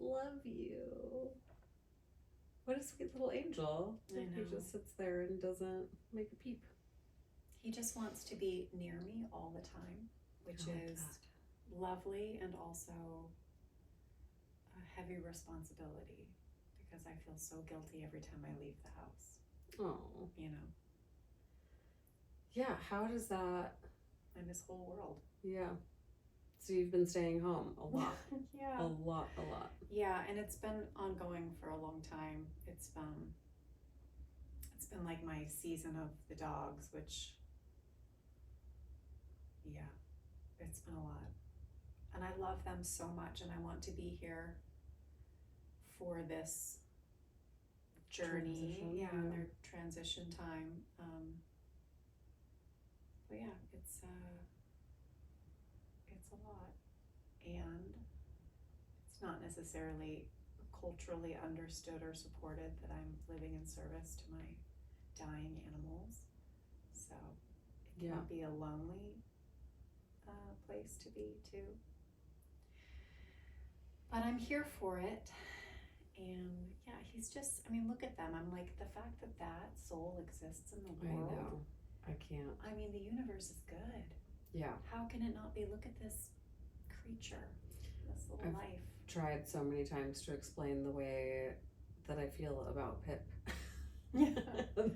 love you. What a sweet little angel. I know. He just sits there and doesn't make a peep. He just wants to be near me all the time, which is lovely and also a heavy responsibility because I feel so guilty every time I leave the house. Oh. You know? Yeah, how does that... In this whole world. Yeah. So you've been staying home a lot. Yeah. A lot. Yeah, and it's been ongoing for a long time. It's been like my season of the dogs, which, yeah, it's been a lot. And I love them so much, and I want to be here for this journey. Transition, their transition time. But yeah, it's a lot, and it's not necessarily culturally understood or supported that I'm living in service to my dying animals. So it can be a lonely place to be too. But I'm here for it. And yeah, he's just, I mean, look at them. I'm like, the fact that that soul exists in the world. I know. I can't. I mean, the universe is good. Yeah. How can it not be? Look at this creature, this little life. Tried so many times to explain the way that I feel about Pip. Yeah.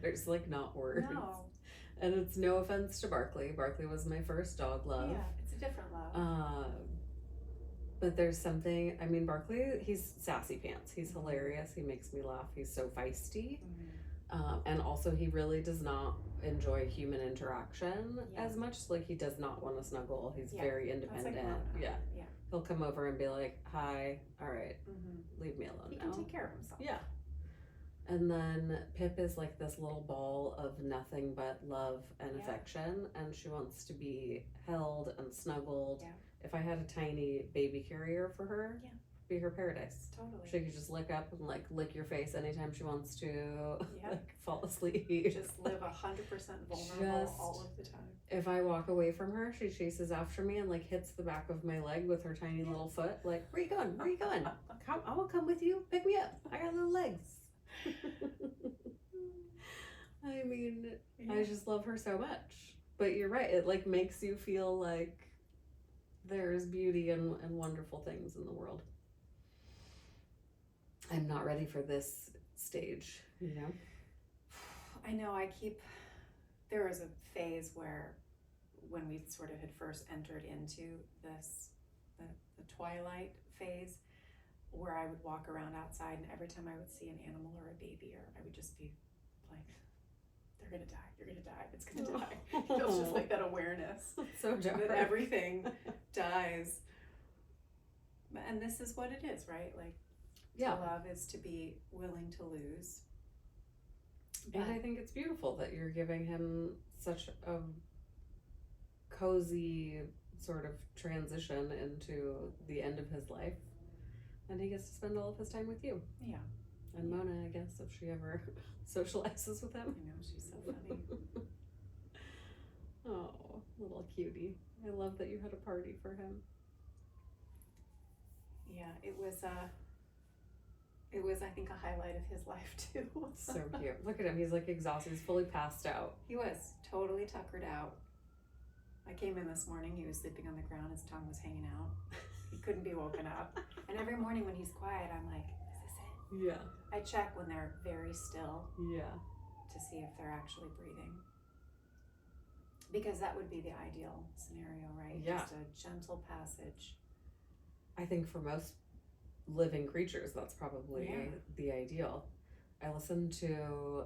There's like not words. No. And it's no offense to Barkley. Barkley was my first dog love. Yeah, it's a different love. But there's something, I mean, Barkley, he's sassy pants. He's hilarious. He makes me laugh. He's so feisty. And also he really does not enjoy human interaction as much. Like, he does not want to snuggle. He's very independent. Like He'll come over and be like, hi, all right, leave me alone He now. can take care of himself. Yeah. And then Pip is like this little ball of nothing but love and affection, and she wants to be held and snuggled. Yeah. If I had a tiny baby carrier for her, be her paradise. Totally. She could just lick up and like lick your face anytime she wants to, like fall asleep. Just live 100% vulnerable all of the time. If I walk away from her, she chases after me and like hits the back of my leg with her tiny little foot. Like, where you going? Where you going? Come, I will come with you. Pick me up. I got little legs. I mean, I just love her so much. But you're right. It like makes you feel like there's beauty and wonderful things in the world. I'm not ready for this stage, you know? I know, there was a phase where when we sort of had first entered into this, the twilight phase, where I would walk around outside and every time I would see an animal or a baby, or I would just be like, they're gonna die, you're gonna die, it's gonna die. It feels just like that awareness. So dark. That everything dies. And this is what it is, right? Like, to love is to be willing to lose. And I think it's beautiful that you're giving him such a cozy sort of transition into the end of his life. And he gets to spend all of his time with you. Yeah. And Mona, I guess, if she ever socializes with him. I know, she's so funny. Oh, little cutie. I love that you had a party for him. Yeah, it was I think a highlight of his life too. So cute. Look at him, he's like exhausted, he's fully passed out. He was totally tuckered out. I came in this morning, he was sleeping on the ground, his tongue was hanging out. He couldn't be woken up. And every morning when he's quiet, I'm like, is this it? Yeah. I check when they're very still. Yeah. To see if they're actually breathing. Because that would be the ideal scenario, right? Yeah. Just a gentle passage. I think for most living creatures, that's probably the ideal. I listened to,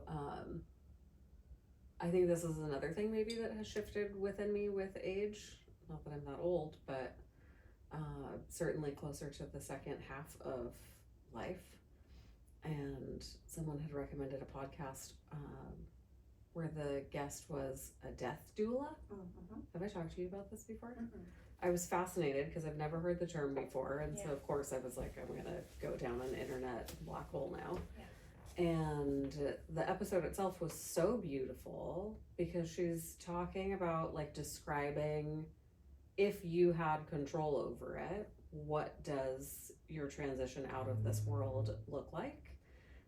I think this is another thing maybe that has shifted within me with age. Not that I'm that old, but certainly closer to the second half of life. And someone had recommended a podcast where the guest was a death doula. Mm-hmm. Have I talked to you about this before? Mm-hmm. I was fascinated because I've never heard the term before, and so of course I was like, I'm gonna go down an internet black hole now. And the episode itself was so beautiful because she's talking about like describing if you had control over it, what does your transition out of this world look like?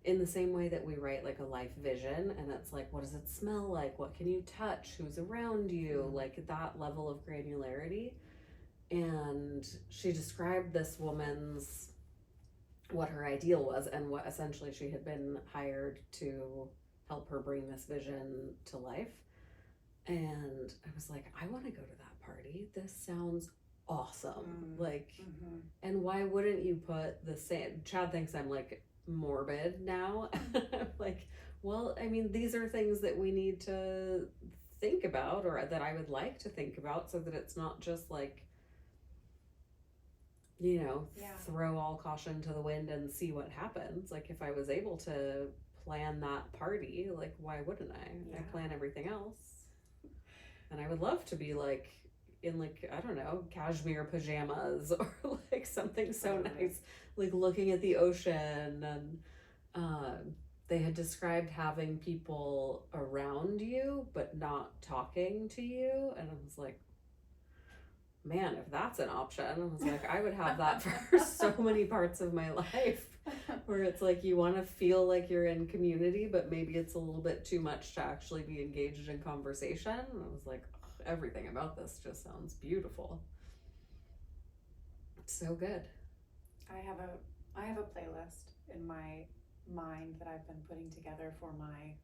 In the same way that we write like a life vision, and it's like, what does it smell like? What can you touch? Who's around you? Like that level of granularity. And she described this woman's, what her ideal was, and what essentially she had been hired to help her bring this vision to life. And I was like, I want to go to that party. This sounds awesome. Like, and why wouldn't you put the same? Chad thinks I'm like morbid now. Like, well, I mean, these are things that we need to think about, or that I would like to think about, so that it's not just like, throw all caution to the wind and see what happens. Like, if I was able to plan that party, like, why wouldn't I? I plan everything else. And I would love to be like in like, I don't know, cashmere pajamas or like something so nice, like looking at the ocean. And they had described having people around you but not talking to you, and I was like, man, if that's an option, I was like, I would have that for so many parts of my life, where it's like you want to feel like you're in community, but maybe it's a little bit too much to actually be engaged in conversation. And I was like, everything about this just sounds beautiful. It's so good. I have a playlist in my mind that I've been putting together for my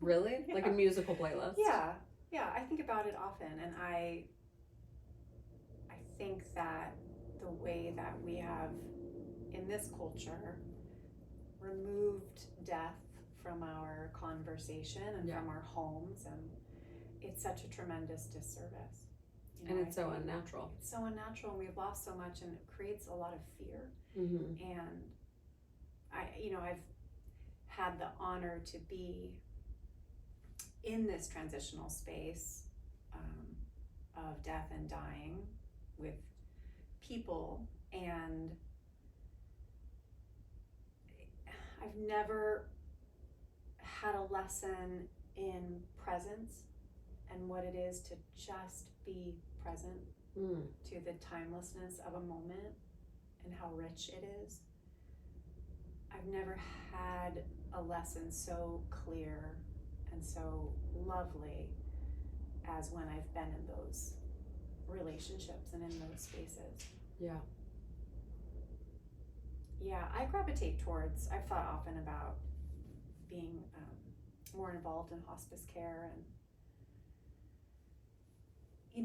Really? Yeah. Like a musical playlist? Yeah. I think about it often, and I think that the way that we have in this culture removed death from our conversation and from our homes, and it's such a tremendous disservice. And it's so unnatural. It's so unnatural, and we've lost so much, and it creates a lot of fear. And I've had the honor to be in this transitional space of death and dying with people, and I've never had a lesson in presence and what it is to just be present to the timelessness of a moment and how rich it is. I've never had a lesson so clear and so lovely as when I've been in those relationships and in those spaces. I gravitate towards, I've thought often about being more involved in hospice care, and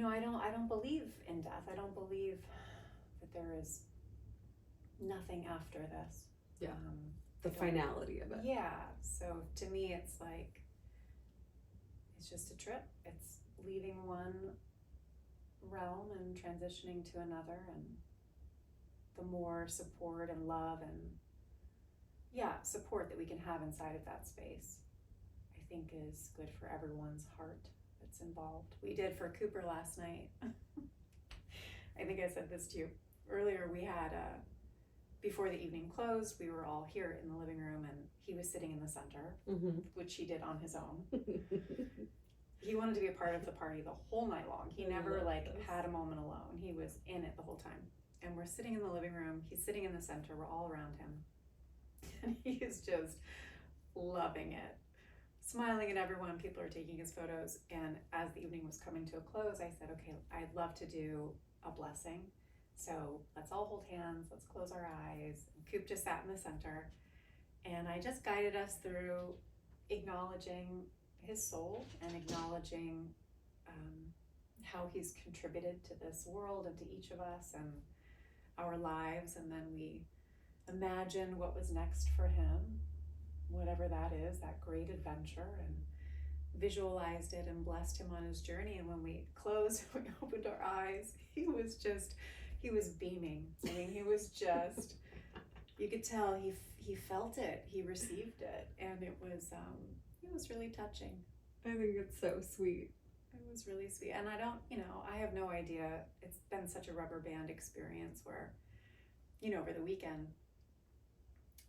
I don't believe in death. I don't believe that there is nothing after this. The finality of it. So to me, it's like, it's just a trip. It's leaving one realm and transitioning to another, and the more support and love and support that we can have inside of that space, I think is good for everyone's heart that's involved. We did for Cooper last night. I think I said this to you earlier. We had before the evening closed, we were all here in the living room, and he was sitting in the center, which he did on his own. He wanted to be a part of the party the whole night long. He never had a moment alone. He was in it the whole time. And we're sitting in the living room. He's sitting in the center. We're all around him. And he is just loving it, smiling at everyone. People are taking his photos. And as the evening was coming to a close, I said, okay, I'd love to do a blessing. So let's all hold hands. Let's close our eyes. And Coop just sat in the center. And I just guided us through acknowledging his soul and acknowledging how he's contributed to this world and to each of us and our lives. And then we imagined what was next for him, whatever that is, that great adventure, and visualized it and blessed him on his journey. And when we closed, we opened our eyes, he was beaming. I mean, he was just, you could tell he felt it, he received it, and it was really touching. I think it's so sweet. It was really sweet. And I have no idea. It's been such a rubber band experience where, over the weekend,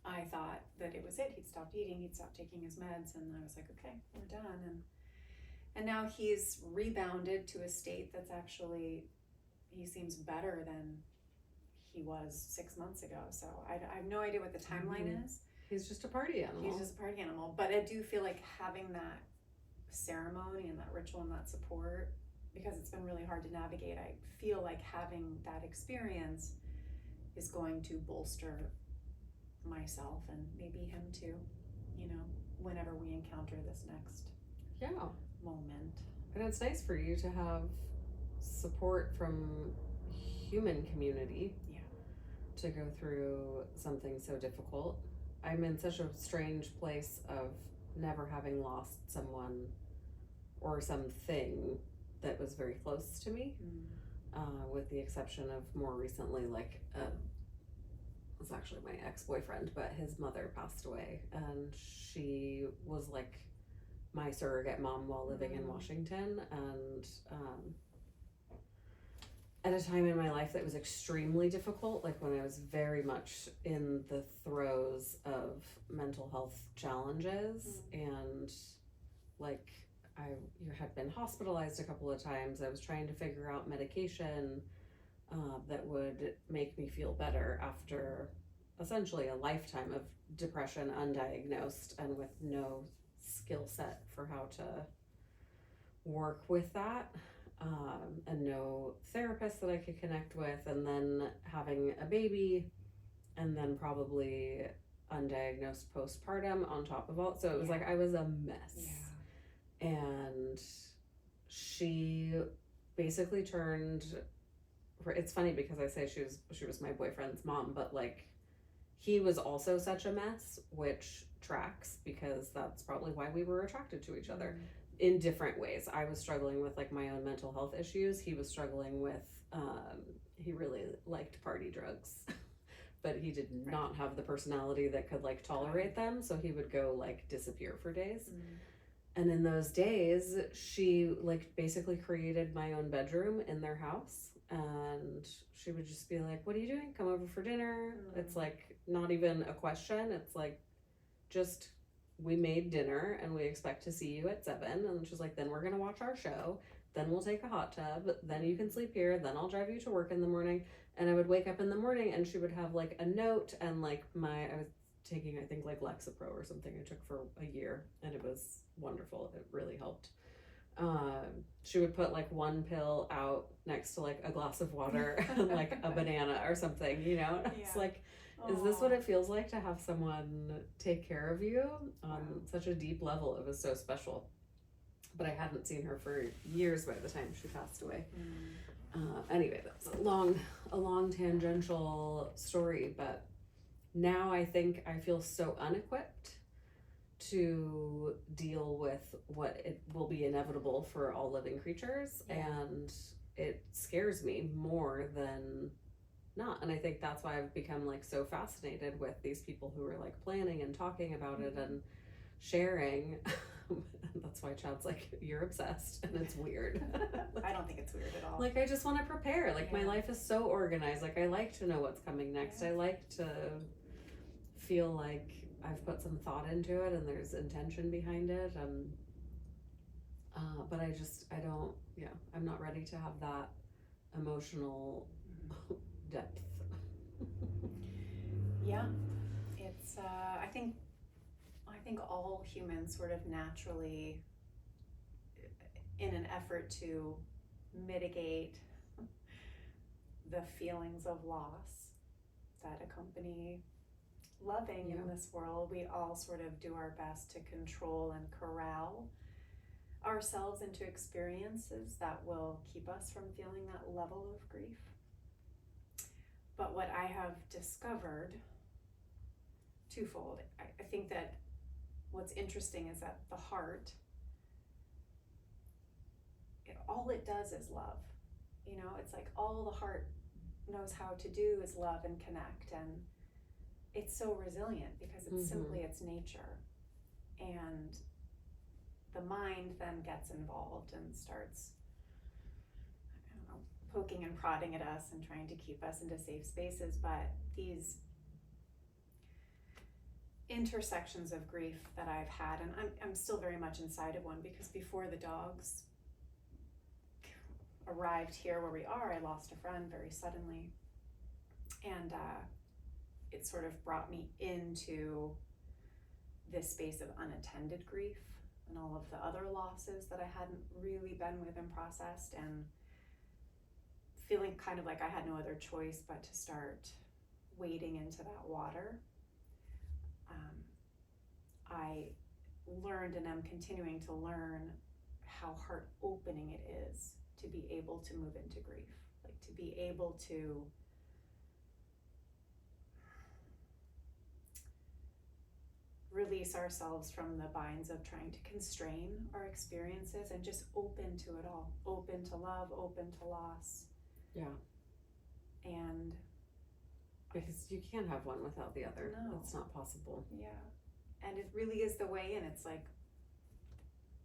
I thought that it was it. He'd stopped eating, he'd stopped taking his meds, and I was like, okay, we're done. And now he's rebounded to a state that's actually he seems better than he was 6 months ago. So I have no idea what the timeline is. He's just a party animal. He's just a party animal. But I do feel like having that ceremony and that ritual and that support, because it's been really hard to navigate, I feel like having that experience is going to bolster myself and maybe him too, whenever we encounter this next moment. And it's nice for you to have support from human community to go through something so difficult. I'm in such a strange place of never having lost someone or something that was very close to me, with the exception of more recently, like, it was actually my ex-boyfriend, but his mother passed away, and she was like my surrogate mom while living in Washington, and at a time in my life that was extremely difficult, like when I was very much in the throes of mental health challenges, and like I had been hospitalized a couple of times. I was trying to figure out medication that would make me feel better after essentially a lifetime of depression, undiagnosed, and with no skill set for how to work with that, and no therapist that I could connect with, and then having a baby, and then probably undiagnosed postpartum on top of all. So it was like I was a mess. And she basically turned. It's funny because I say she was my boyfriend's mom, but like he was also such a mess, which tracks because that's probably why we were attracted to each other in different ways. I was struggling with like my own mental health issues. He was struggling with he really liked party drugs. But he did not have the personality that could like tolerate them, so he would go like disappear for days. And in those days, she like basically created my own bedroom in their house, and she would just be like, "What are you doing? Come over for dinner." It's like not even a question. It's like just we made dinner and we expect to see you at 7. And she's like, "Then we're gonna watch our show. Then we'll take a hot tub. Then you can sleep here. Then I'll drive you to work in the morning." And I would wake up in the morning and she would have like a note and like I was taking, I think, like Lexapro or something I took for a year, and it was wonderful. It really helped. She would put like one pill out next to like a glass of water and like a banana or something, It's like, is this what it feels like to have someone take care of you on such a deep level? It was so special. But I hadn't seen her for years by the time she passed away. Anyway, that's a long tangential story, but now I think I feel so unequipped to deal with what it will be inevitable for all living creatures, and it scares me more than not. And I think that's why I've become like so fascinated with these people who are like planning and talking about it and sharing. That's why Chad's like, "You're obsessed," and it's weird. I don't think it's weird at all. Like I just want to prepare. Like my life is so organized. Like I like to know what's coming next. I like to feel like I've put some thought into it and there's intention behind it, and but I'm not ready to have that emotional depth. It's I think all humans sort of naturally, in an effort to mitigate the feelings of loss that accompany loving in this world, we all sort of do our best to control and corral ourselves into experiences that will keep us from feeling that level of grief. But what I have discovered, twofold, I think that what's interesting is that the heart, all it does is love. It's like all the heart knows how to do is love and connect, and it's so resilient because it's simply its nature. And the mind then gets involved and starts, poking and prodding at us and trying to keep us into safe spaces. But these intersections of grief that I've had, and I'm still very much inside of one, because before the dogs arrived here where we are, I lost a friend very suddenly. And it sort of brought me into this space of unattended grief and all of the other losses that I hadn't really been with and processed, and feeling kind of like I had no other choice but to start wading into that water. I learned and am continuing to learn how heart opening it is to be able to move into grief, like to be able to release ourselves from the binds of trying to constrain our experiences and just open to it all, open to love, open to loss. Yeah. And because you can't have one without the other. No. It's not possible. Yeah. And it really is the way in. It's like,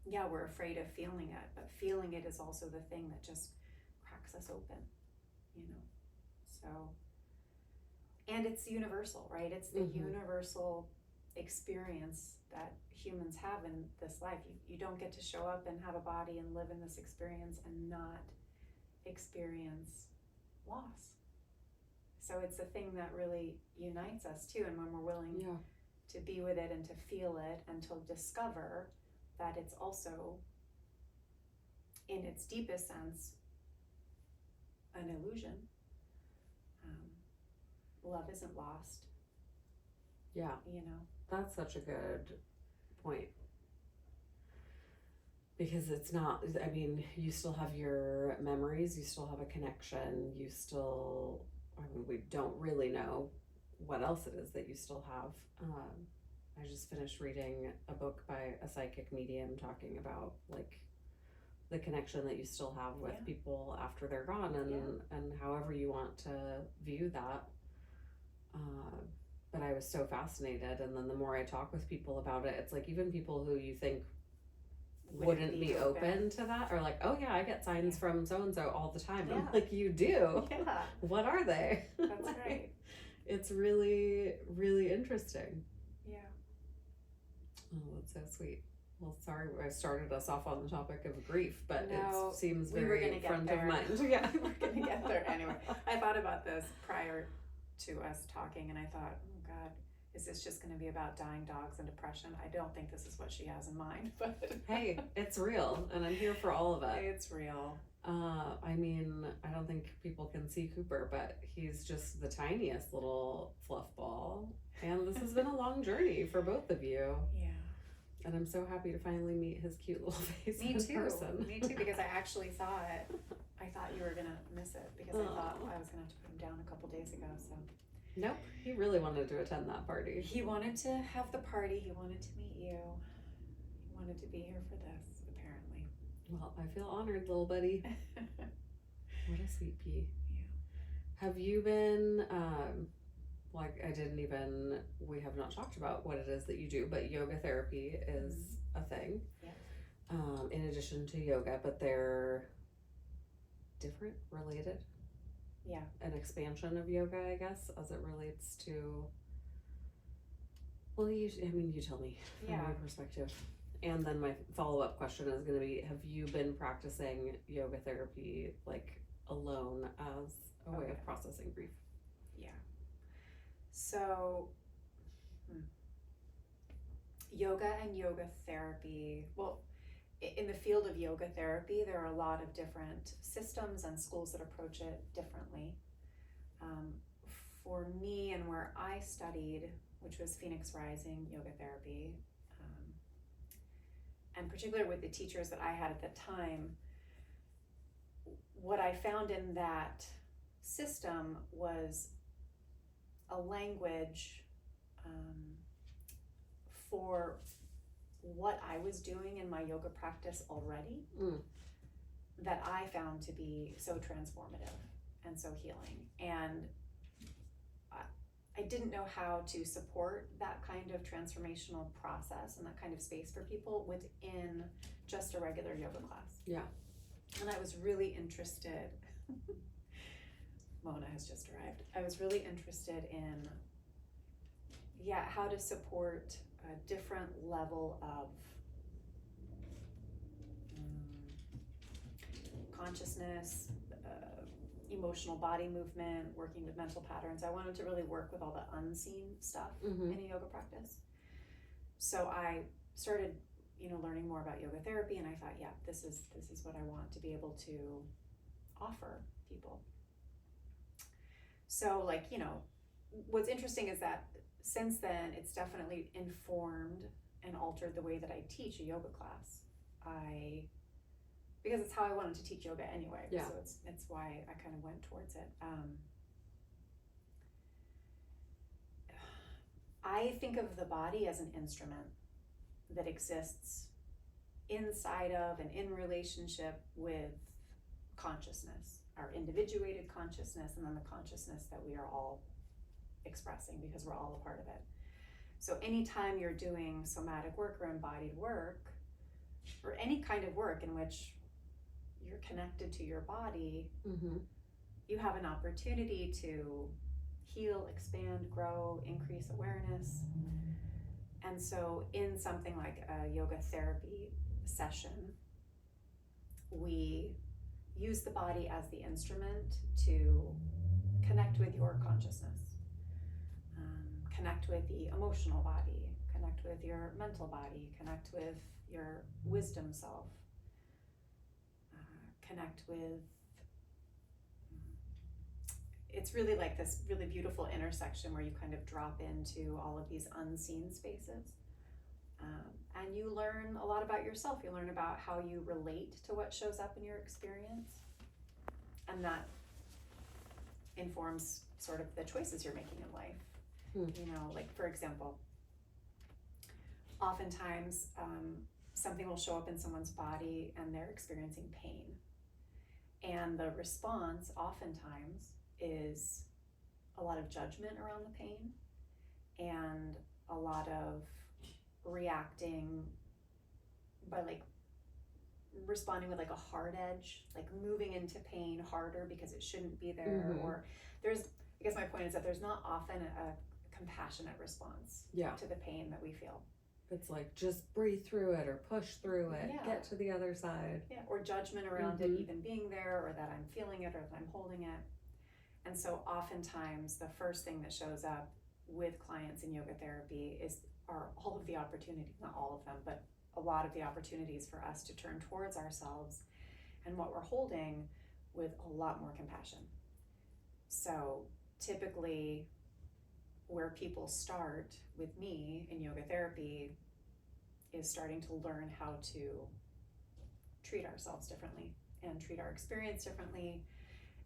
yeah, we're afraid of feeling it, but feeling it is also the thing that just cracks us open, you know? So, and it's universal, right? It's the universal experience that humans have in this life. You don't get to show up and have a body and live in this experience and not experience loss. So it's the thing that really unites us too. And when we're willing to be with it and to feel it and to discover that it's also, in its deepest sense, an illusion. Love isn't lost. Yeah. You know? That's such a good point. Because it's not, I mean, you still have your memories, you still have a connection, you still, I mean, we don't really know what else it is that you still have. I just finished reading a book by a psychic medium talking about like the connection that you still have with people after they're gone, and however you want to view that. But I was so fascinated, and then the more I talk with people about it, it's like even people who you think wouldn't be open to that are like, oh yeah, I get signs from so-and-so all the time. I'm like, you do? Yeah. What are they? That's like, right. It's really, really interesting. Yeah. Oh, that's so sweet. Well, sorry I started us off on the topic of grief, but No, it seems we were very gonna get front there. of mind. Yeah. We're gonna get there anyway. I thought about this prior to us talking, and I thought, oh God, is this just gonna be about dying dogs and depression? I don't think this is what she has in mind, but hey, it's real, and I'm here for all of it. It's real. I mean, I don't think people can see Cooper, but he's just the tiniest little fluff ball. And this has been a long journey for both of you. Yeah. And I'm so happy to finally meet his cute little face in person. Me too, because I actually thought you were gonna miss it, because I thought I was gonna have to put him down a couple days ago, so. Nope, he really wanted to attend that party. He wanted to have the party, he wanted to meet you, he wanted to be here for this, apparently. Well, I feel honored, little buddy. What a sweet pea. Yeah. Have you been, we have not talked about what it is that you do, but yoga therapy is a thing. Yeah. In addition to yoga, but they're different, related. Yeah. An expansion of yoga, I guess, as it relates to, well, you tell me from your perspective. And then my follow-up question is going to be, have you been practicing yoga therapy like alone as a way of processing grief? Yeah. So, yoga and yoga therapy, well, in the field of yoga therapy, there are a lot of different systems and schools that approach it differently. For me, and where I studied, which was Phoenix Rising Yoga Therapy, and particularly with the teachers that I had at the time, what I found in that system was a language for what I was doing in my yoga practice already that I found to be so transformative and so healing. And I didn't know how to support that kind of transformational process and that kind of space for people within just a regular yoga class. Yeah. And I was really interested, Mona has just arrived. I was really interested in, how to support a different level of consciousness, emotional body movement, working with mental patterns. I wanted to really work with all the unseen stuff in a yoga practice. So I started, learning more about yoga therapy, and I thought, yeah, this is what I want to be able to offer people. So, what's interesting is that since then, it's definitely informed and altered the way that I teach a yoga class. Because it's how I wanted to teach yoga anyway. Yeah. So it's why I kind of went towards it. I think of the body as an instrument that exists inside of and in relationship with consciousness, our individuated consciousness, and then the consciousness that we are all expressing because we're all a part of it. So anytime you're doing somatic work or embodied work, or any kind of work in which you're connected to your body, you have an opportunity to heal, expand, grow, increase awareness. And so in something like a yoga therapy session, we use the body as the instrument to connect with your consciousness, connect with the emotional body, connect with your mental body, connect with your wisdom self, connect with, it's really like this really beautiful intersection where you kind of drop into all of these unseen spaces. And you learn a lot about yourself. You learn about how you relate to what shows up in your experience. And that informs sort of the choices you're making in life. Like for example, oftentimes something will show up in someone's body and they're experiencing pain. And the response oftentimes is a lot of judgment around the pain and a lot of reacting by responding with a hard edge, moving into pain harder because it shouldn't be there. Or I guess my point is that there's not often a compassionate response to the pain that we feel. It's just breathe through it or push through it, get to the other side. Yeah, or judgment around it even being there, or that I'm feeling it, or that I'm holding it. And so oftentimes the first thing that shows up with clients in yoga therapy are all of the opportunities, not all of them, but a lot of the opportunities for us to turn towards ourselves and what we're holding with a lot more compassion. So typically where people start with me in yoga therapy is starting to learn how to treat ourselves differently and treat our experience differently,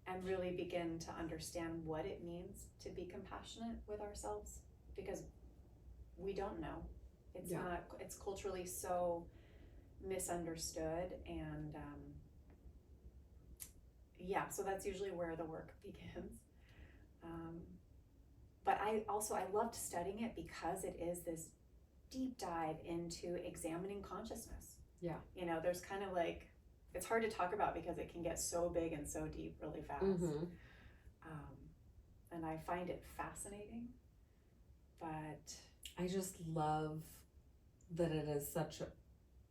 and really begin to understand what it means to be compassionate with ourselves, because we don't know. It's culturally so misunderstood, and so that's usually where the work begins. But I loved studying it because it is this deep dive into examining consciousness. Yeah. There's kind of it's hard to talk about because it can get so big and so deep really fast. And I find it fascinating, but I just love that it is such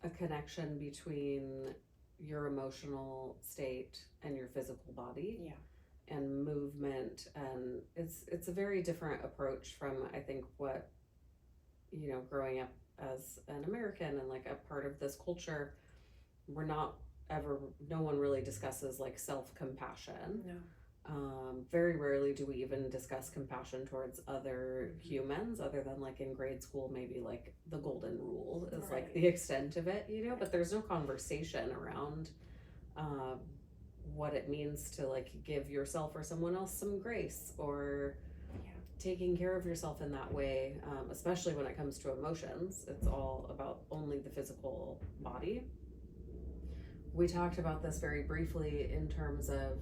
a connection between your emotional state and your physical body. Yeah. And movement, and it's a very different approach from, I think, what growing up as an American and a part of this culture, no one really discusses self-compassion. No. Very rarely do we even discuss compassion towards other humans, other than in grade school, maybe the golden rule is the extent of it, but there's no conversation around what it means to give yourself or someone else some grace, or taking care of yourself in that way, especially when it comes to emotions. It's all about only the physical body. We talked about this very briefly in terms of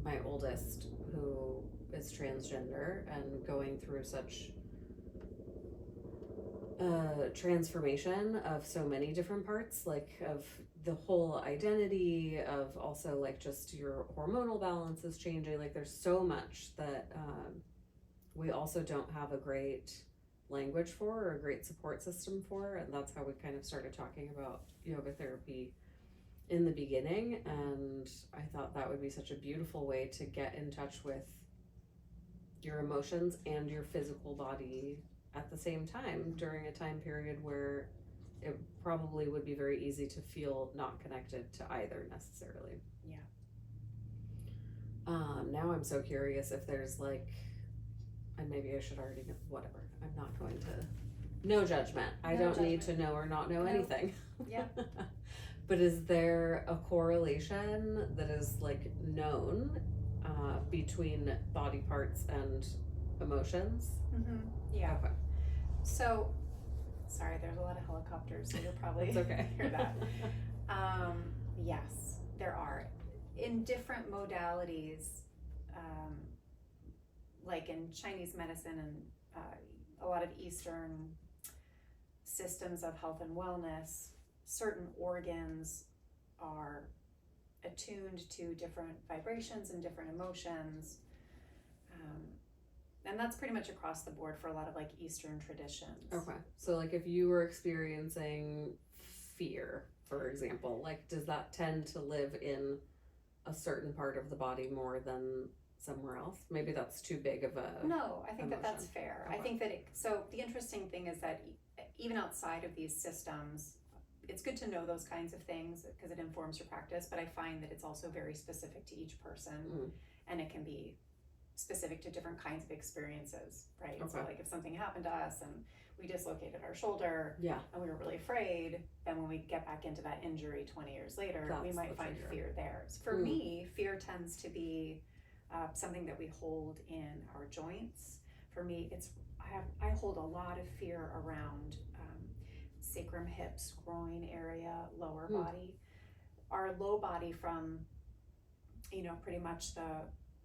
my oldest, who is transgender and going through such transformation of so many different parts, of the whole identity, of also just your hormonal balance is changing. There's so much that we also don't have a great language for, or a great support system for, and that's how we kind of started talking about yoga therapy in the beginning, and I thought that would be such a beautiful way to get in touch with your emotions and your physical body at the same time during a time period where it probably would be very easy to feel not connected to either necessarily. Yeah. Now I'm so curious if there's like, and maybe I should already know, whatever. I'm not going to, no judgment. I No don't need to judgment. know or not know No. anything. Yeah. But is there a correlation that is like known between body parts and emotions? Yeah. Okay. So, sorry, there's a lot of helicopters, so you'll probably It's okay. hear that. Yes, there are. In different modalities, like in Chinese medicine and a lot of Eastern systems of health and wellness, certain organs are attuned to different vibrations and different emotions. And that's pretty much across the board for a lot of like Eastern traditions. Okay. So like if you were experiencing fear, for example, like does that tend to live in a certain part of the body more than somewhere else? Maybe that's too big of a No, I think that that's emotion. fair. Okay. I think that so the interesting thing is that even outside of these systems, it's good to know those kinds of things because it informs your practice, but I find that it's also very specific to each person and it can be specific to different kinds of experiences, right? Okay. So like if something happened to us and we dislocated our shoulder Yeah. and we were really afraid, then when we get back into that injury 20 years later, we That's might the find trigger. fear there. So for me, fear tends to be something that we hold in our joints. For me, I hold a lot of fear around sacrum, hips, groin area, lower body. Our low body from, pretty much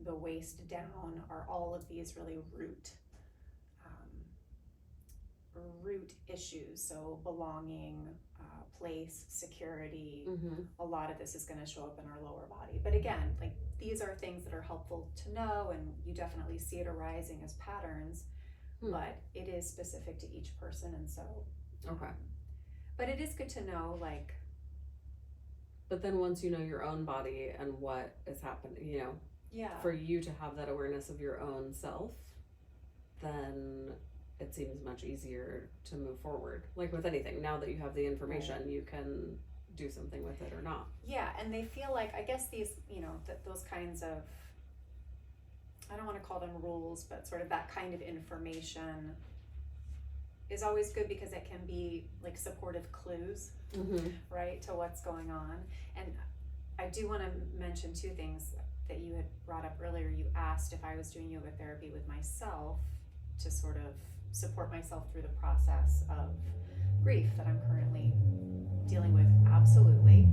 the waist down are all of these really root issues. So belonging, place, security, a lot of this is going to show up in our lower body. But again, like these are things that are helpful to know, and you definitely see it arising as patterns, but it is specific to each person. And so, but it is good to know, like, but then once you know your own body and what is happening, for you to have that awareness of your own self, then it seems much easier to move forward. Like with anything, now that you have the information, you can do something with it or not. Yeah, and they feel like, I guess these, those kinds of, I don't want to call them rules, but sort of that kind of information is always good because it can be like supportive clues, right, to what's going on. And I do want to mention two things that you had brought up earlier. You asked if I was doing yoga therapy with myself to sort of support myself through the process of grief that I'm currently dealing with. Absolutely.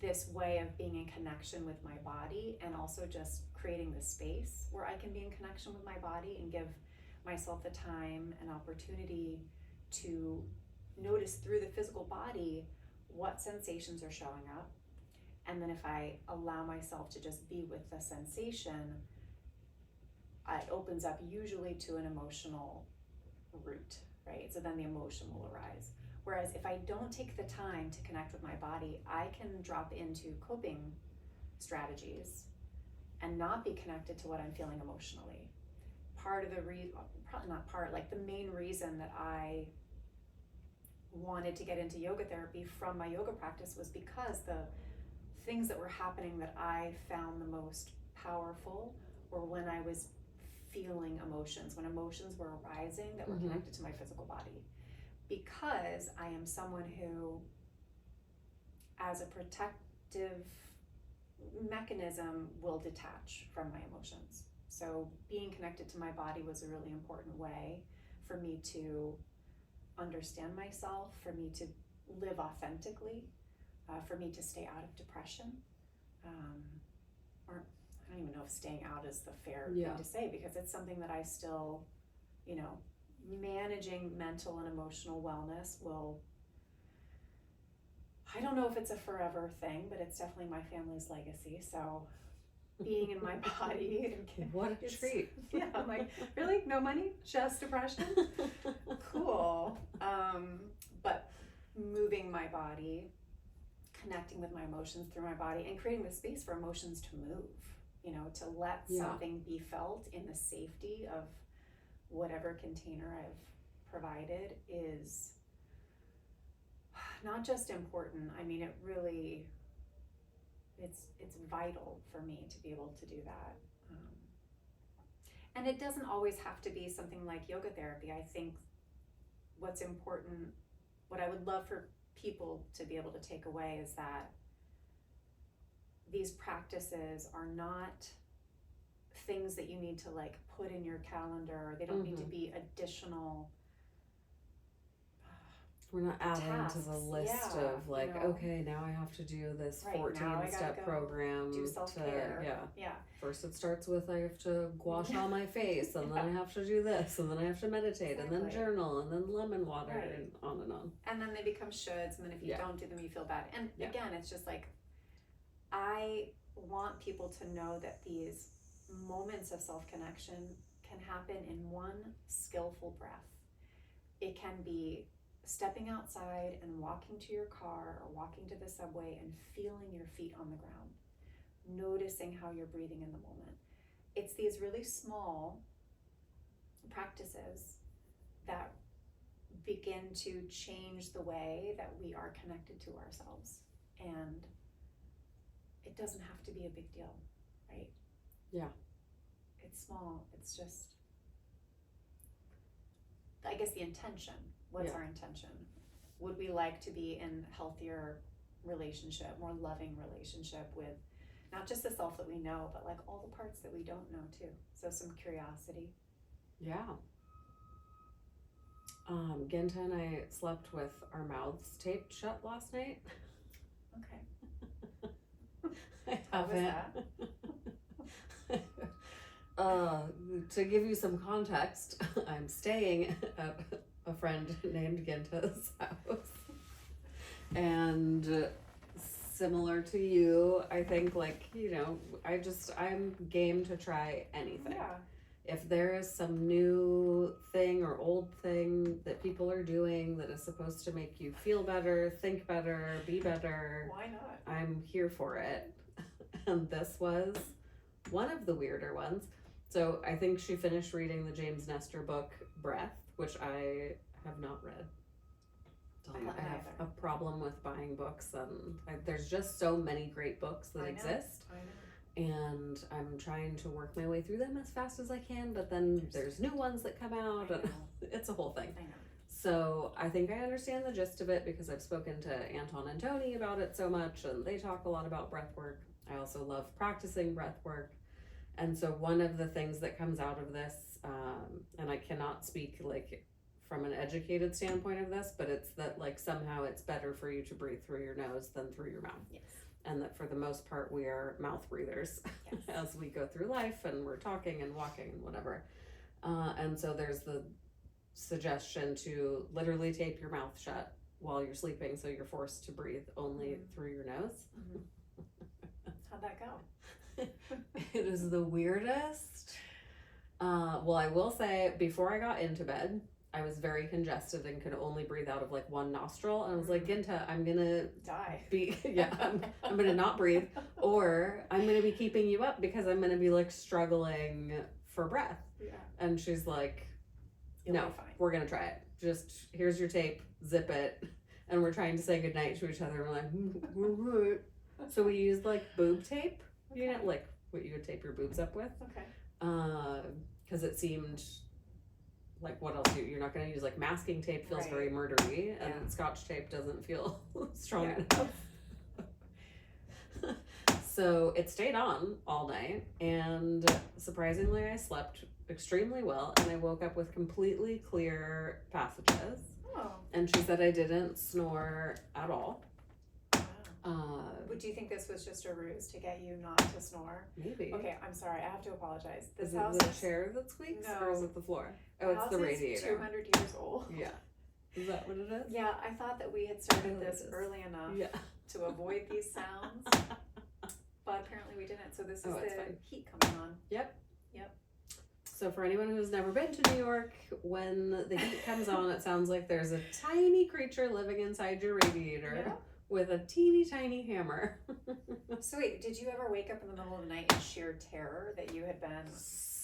This way of being in connection with my body, and also just creating the space where I can be in connection with my body and give myself the time and opportunity to notice through the physical body what sensations are showing up. And then if I allow myself to just be with the sensation, it opens up usually to an emotional root, right? So then the emotion will arise. Whereas if I don't take the time to connect with my body, I can drop into coping strategies and not be connected to what I'm feeling emotionally. Part of the reason, probably not part, like the main reason that I wanted to get into yoga therapy from my yoga practice was because the things that were happening that I found the most powerful were when I was feeling emotions, when emotions were arising that were connected to my physical body. Because I am someone who, as a protective mechanism, will detach from my emotions. So being connected to my body was a really important way for me to understand myself, for me to live authentically, for me to stay out of depression. Or I don't even know if staying out is the fair thing to say, because it's something that I still, managing mental and emotional wellness will, I don't know if it's a forever thing, but it's definitely my family's legacy. So being in my body. What a treat. Yeah, I'm like, really? No money? Just depression? Cool. But moving my body, connecting with my emotions through my body, and creating the space for emotions to move, you know, to let something be felt in the safety of whatever container I've provided is not just important. I mean, it really, it's vital for me to be able to do that. And it doesn't always have to be something like yoga therapy. I think what's important, what I would love for people to be able to take away is that these practices are not things that you need to like put in your calendar. They don't need to be additional. We're not adding tasks. to the list of like, you know, okay, now I have to do this 14-step program. Do self-care. Yeah. First it starts with I have to gua sha my face, and then I have to do this, and then I have to meditate, and then journal, and then lemon water, and on and on. And then they become shoulds, and then if you don't do them, you feel bad. And again, it's just like, I want people to know that these moments of self-connection can happen in one skillful breath. It can be stepping outside and walking to your car or walking to the subway and feeling your feet on the ground, noticing how you're breathing in the moment. It's these really small practices that begin to change the way that we are connected to ourselves. And it doesn't have to be a big deal, right? Yeah. It's small. It's just, I guess, the intention. What's our intention? Would we like to be in a healthier relationship, more loving relationship with not just the self that we know, but like all the parts that we don't know too? So some curiosity. Yeah. Ginta and I slept with our mouths taped shut last night. Okay. How was that? To give you some context, I'm staying at a friend named Ginta's house, and similar to you, I think, like, you know, I'm game to try anything. Yeah. If there is some new thing or old thing that people are doing that is supposed to make you feel better, think better, be better, why not? I'm here for it. And this was one of the weirder ones. So I think she finished reading the James Nestor book, Breath, which I have not read. I have a problem with buying books, and there's just so many great books that exist. I know. And I'm trying to work my way through them as fast as I can, but then there's new ones that come out, and it's a whole thing. I know. So I think I understand the gist of it because I've spoken to Anton and Tony about it so much, and they talk a lot about breath work. I also love practicing breath work. And so one of the things that comes out of this, and I cannot speak like from an educated standpoint of this, but it's that like somehow it's better for you to breathe through your nose than through your mouth. Yes. And that for the most part we are mouth breathers as we go through life, and we're talking and walking and whatever. And so there's the suggestion to literally tape your mouth shut while you're sleeping, so you're forced to breathe only through your nose. How'd that go? It is the weirdest. Well, I will say, before I got into bed, I was very congested and could only breathe out of like one nostril, and I was like, Ginta, I'm gonna die. I'm gonna not breathe, or I'm gonna be keeping you up because I'm gonna be like struggling for breath. Yeah. And she's like, You'll no, be fine. We're gonna try it. Just here's your tape, zip it. And we're trying to say goodnight to each other. We're like, so we used like boob tape, you know, like what you would tape your boobs up with. Okay. Because it seemed like, what else you're not going to use like masking tape, feels very murdery, and Scotch tape doesn't feel strong enough. So it stayed on all night, and surprisingly I slept extremely well, and I woke up with completely clear passages. Oh. And she said I didn't snore at all. Do you think this was just a ruse to get you not to snore? Maybe. Okay, I'm sorry. I have to apologize. Is it the chair that squeaks, or is it the floor? Oh, it's the radiator. Is 200 years old. Yeah. Is that what it is? Yeah, I thought that we had started this early enough to avoid these sounds, but apparently we didn't. So this is the heat coming on. Yep. So for anyone who's never been to New York, when the heat comes on, it sounds like there's a tiny creature living inside your radiator with a teeny tiny hammer. So wait, did you ever wake up in the middle of the night in sheer terror that you had been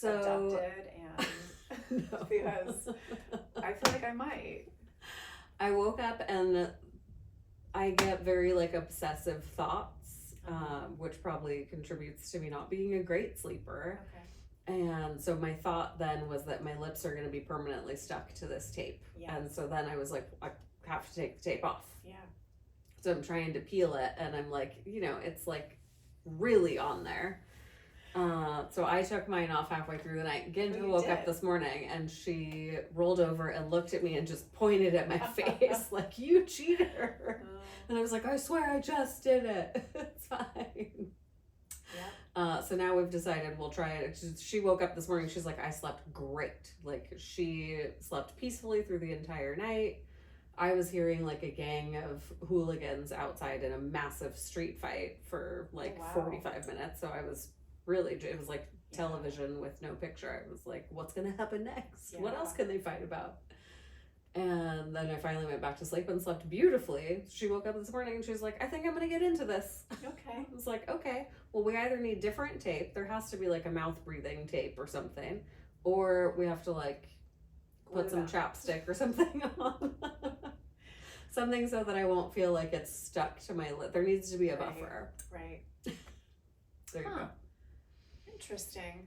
abducted? And no. because I feel like I might. I woke up and I get very like obsessive thoughts, which probably contributes to me not being a great sleeper. Okay. And so my thought then was that my lips are going to be permanently stuck to this tape. Yes. And so then I was like, I have to take the tape off. Yeah. So I'm trying to peel it, and I'm like, it's like really on there. So I took mine off halfway through the night. Ginja woke up this morning, and she rolled over and looked at me and just pointed at my face like, you cheater. And I was like, I swear I just did it. It's fine. Yeah. So now we've decided we'll try it. She woke up this morning. She's like, I slept great. Like, she slept peacefully through the entire night. I was hearing like a gang of hooligans outside in a massive street fight for like 45 minutes. So I was really, it was like television with no picture. I was like, what's going to happen next? Yeah. What else can they fight about? And then I finally went back to sleep and slept beautifully. She woke up this morning and she was like, I think I'm going to get into this. Okay. I was like, okay, well, we either need different tape. There has to be like a mouth breathing tape or something, or we have to like put some chapstick or something on. Something so that I won't feel like it's stuck to my lip. There needs to be a buffer. Right. There you go. Interesting.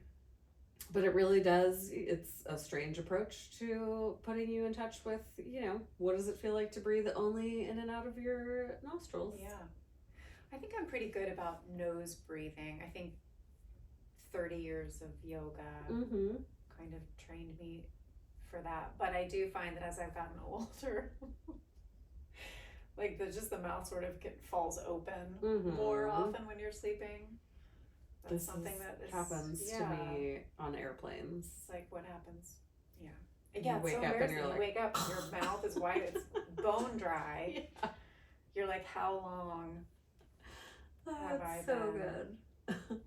But it really does, it's a strange approach to putting you in touch with, what does it feel like to breathe only in and out of your nostrils? Yeah. I think I'm pretty good about nose breathing. I think 30 years of yoga kind of trained me for that. But I do find that as I've gotten older, like the mouth sort of falls open more often when you're sleeping. That's something that happens to me on airplanes. It's like, what happens? Yeah. Yeah, you wake up and you're like, you wake up and your mouth is wide, it's bone dry. Yeah. You're like, how long have I so been? Good.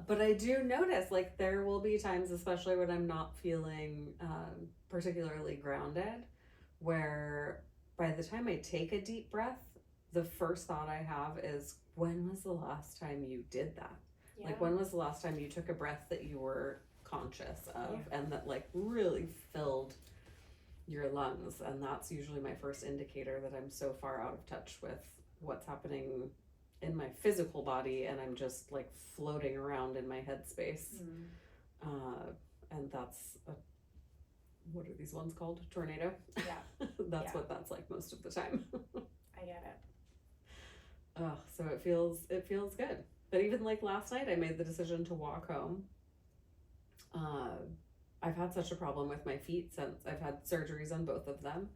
But I do notice, like, there will be times, especially when I'm not feeling particularly grounded, where by the time I take a deep breath, the first thought I have is, when was the last time you did that? Yeah. Like, when was the last time you took a breath that you were conscious of and that like really filled your lungs? And that's usually my first indicator that I'm so far out of touch with what's happening in my physical body, and I'm just like floating around in my headspace. And that's what are these ones called? Tornado? Yeah. That's what that's like most of the time. I get it. Oh, so it feels good. But even like last night, I made the decision to walk home. I've had such a problem with my feet since I've had surgeries on both of them,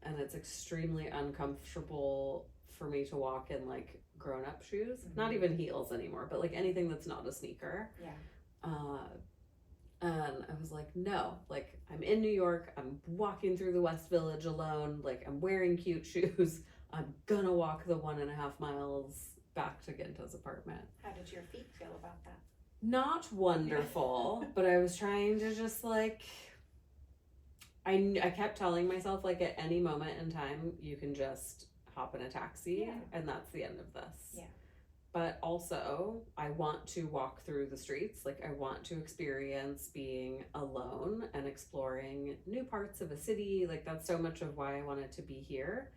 and it's extremely uncomfortable for me to walk in like grown-up shoes. Not even heels anymore, but like anything that's not a sneaker. Yeah. And I was like, no, like, I'm in New York, I'm walking through the West Village alone, like, I'm wearing cute shoes, I'm gonna walk the 1.5 miles back to Ginta's apartment. How did your feet feel about that? Not wonderful, but I was trying to just like, I kept telling myself, like, at any moment in time, you can just hop in a taxi, and that's the end of this. Yeah. But also, I want to walk through the streets. Like, I want to experience being alone and exploring new parts of a city. Like, that's so much of why I wanted to be here,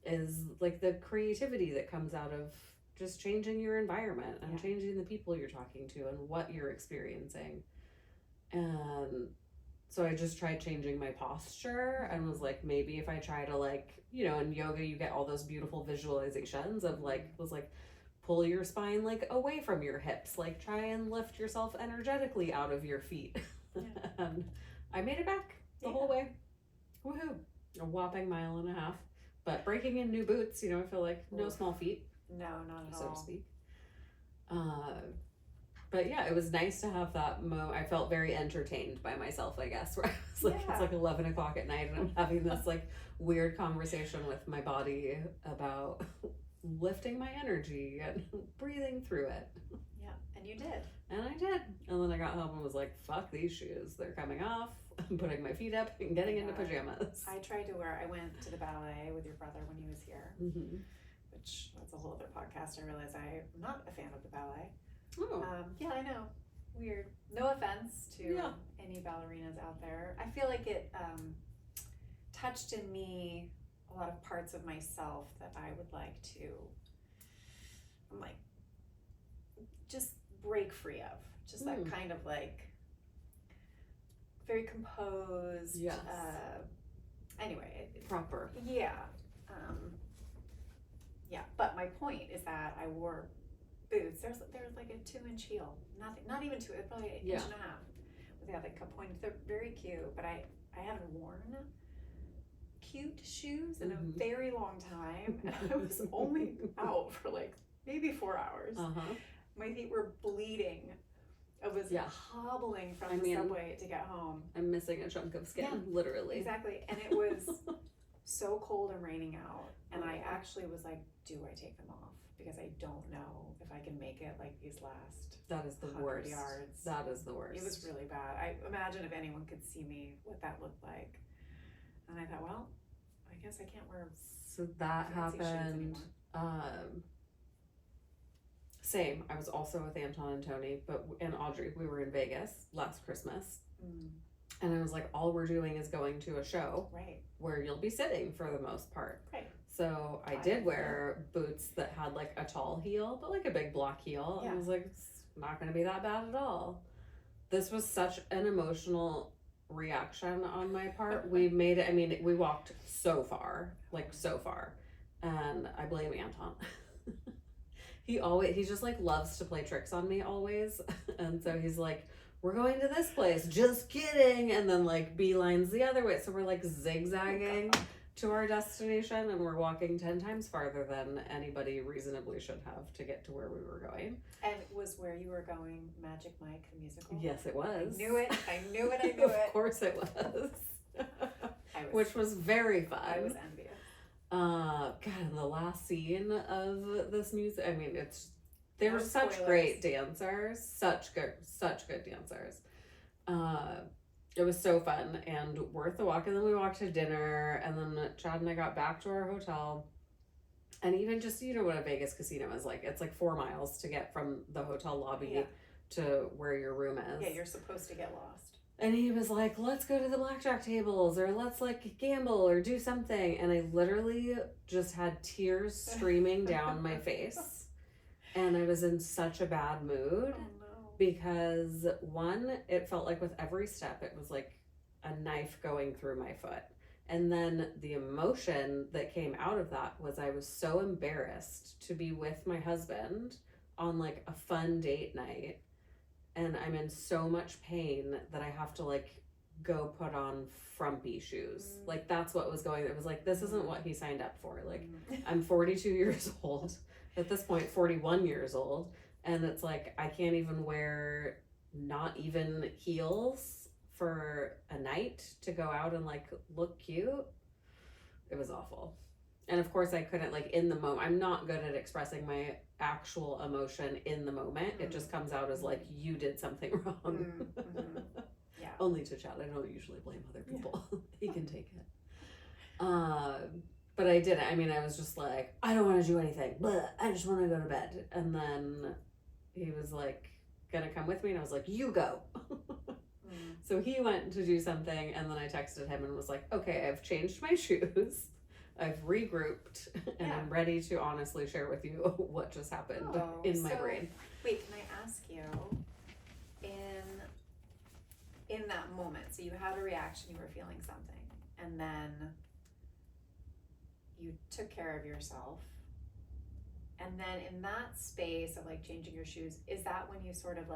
is like the creativity that comes out of just changing your environment and changing the people you're talking to and what you're experiencing. And so I just tried changing my posture and was like, maybe if I try to, like, in yoga, you get all those beautiful visualizations of like, pull your spine like away from your hips, like try and lift yourself energetically out of your feet. And I made it back the whole way. Woohoo. A whopping 1.5 miles, but breaking in new boots, I feel like no small feat. No, not at all. So to speak. But yeah, it was nice to have that I felt very entertained by myself, I guess, where I was like, it's like 11 o'clock at night and I'm having this like weird conversation with my body about lifting my energy and breathing through it. Yeah, and you did. And I did. And And then I got home and was like, fuck these shoes. They're coming off. I'm putting my feet up and getting into pajamas. I went to the ballet with your brother when he was here, which that's a whole other podcast. I realize I'm not a fan of the ballet. Oh. Yeah, I know. Weird. No offense to any ballerinas out there. I feel like it touched in me a lot of parts of myself that I would like to, just break free of. Just that kind of very composed. Yes. Anyway. Proper. Yeah. Yeah. But my point is that I wore boots. There's like a 2-inch heel. Not even 2. Probably an inch and a half. They have like a point. They're very cute. But I haven't worn cute shoes in a very long time. And I was only out for maybe 4 hours. My feet were bleeding. I was hobbling from the subway to get home. I'm missing a chunk of skin, literally. Exactly. And it was so cold and raining out. And I actually was like, do I take them off? Because I don't know if I can make it these last That is the worst. yards. That is the worst. It was really bad. I imagine if anyone could see me, what that looked like. And I thought, well, I guess I can't wear so that happened. Same. I was also with Anton and Tony, and Audrey. We were in Vegas last Christmas. And I was like, all we're doing is going to a show where you'll be sitting for the most part. So I did wear boots that had a tall heel, but a big block heel. And I was like, it's not going to be that bad at all. This was such an emotional reaction on my part. We made it, we walked so far, so far. And I blame Anton. He just loves to play tricks on me always. And so he's like, we're going to this place, just kidding. And then beelines the other way. So we're zigzagging to our destination, and we're walking 10 times farther than anybody reasonably should have to get to where we were going. And was where you were going Magic Mike the musical? Yes, it was. I knew it. Of course it was. Which was very fun. I was envious. God, the last scene of this music, they were such great dancers, such good dancers. It was so fun and worth the walk. And then we walked to dinner, and then Chad and I got back to our hotel. And even just, what a Vegas casino is like. It's 4 miles to get from the hotel lobby to where your room is. Yeah, you're supposed to get lost. And he was like, let's go to the blackjack tables, or let's gamble or do something. And I literally just had tears streaming down my face. And I was in such a bad mood. Oh, no. Because one, it felt with every step, it was a knife going through my foot. And then the emotion that came out of that was I was so embarrassed to be with my husband on a fun date night. And I'm in so much pain that I have to go put on frumpy shoes. That's what was going. It was this isn't what he signed up for. I'm 42 years old at this point, 41 years old, and it's I can't even wear not even heels for a night to go out and look cute. It was awful. And of course I couldn't in the moment. I'm not good at expressing my actual emotion in the moment. It just comes out as you did something wrong. Yeah. Only to Chad. I don't usually blame other people. He can take it. But I didn't. I was just I don't want to do anything, but I just want to go to bed. And then he was gonna come with me, and I was like, you go. So he went to do something, and then I texted him and was like, okay, I've changed my shoes. I've regrouped, and I'm ready to honestly share with you what just happened in my brain. Wait, can I ask you, in that moment, so you had a reaction, you were feeling something, and then you took care of yourself, and then in that space of changing your shoes, is that when you sort of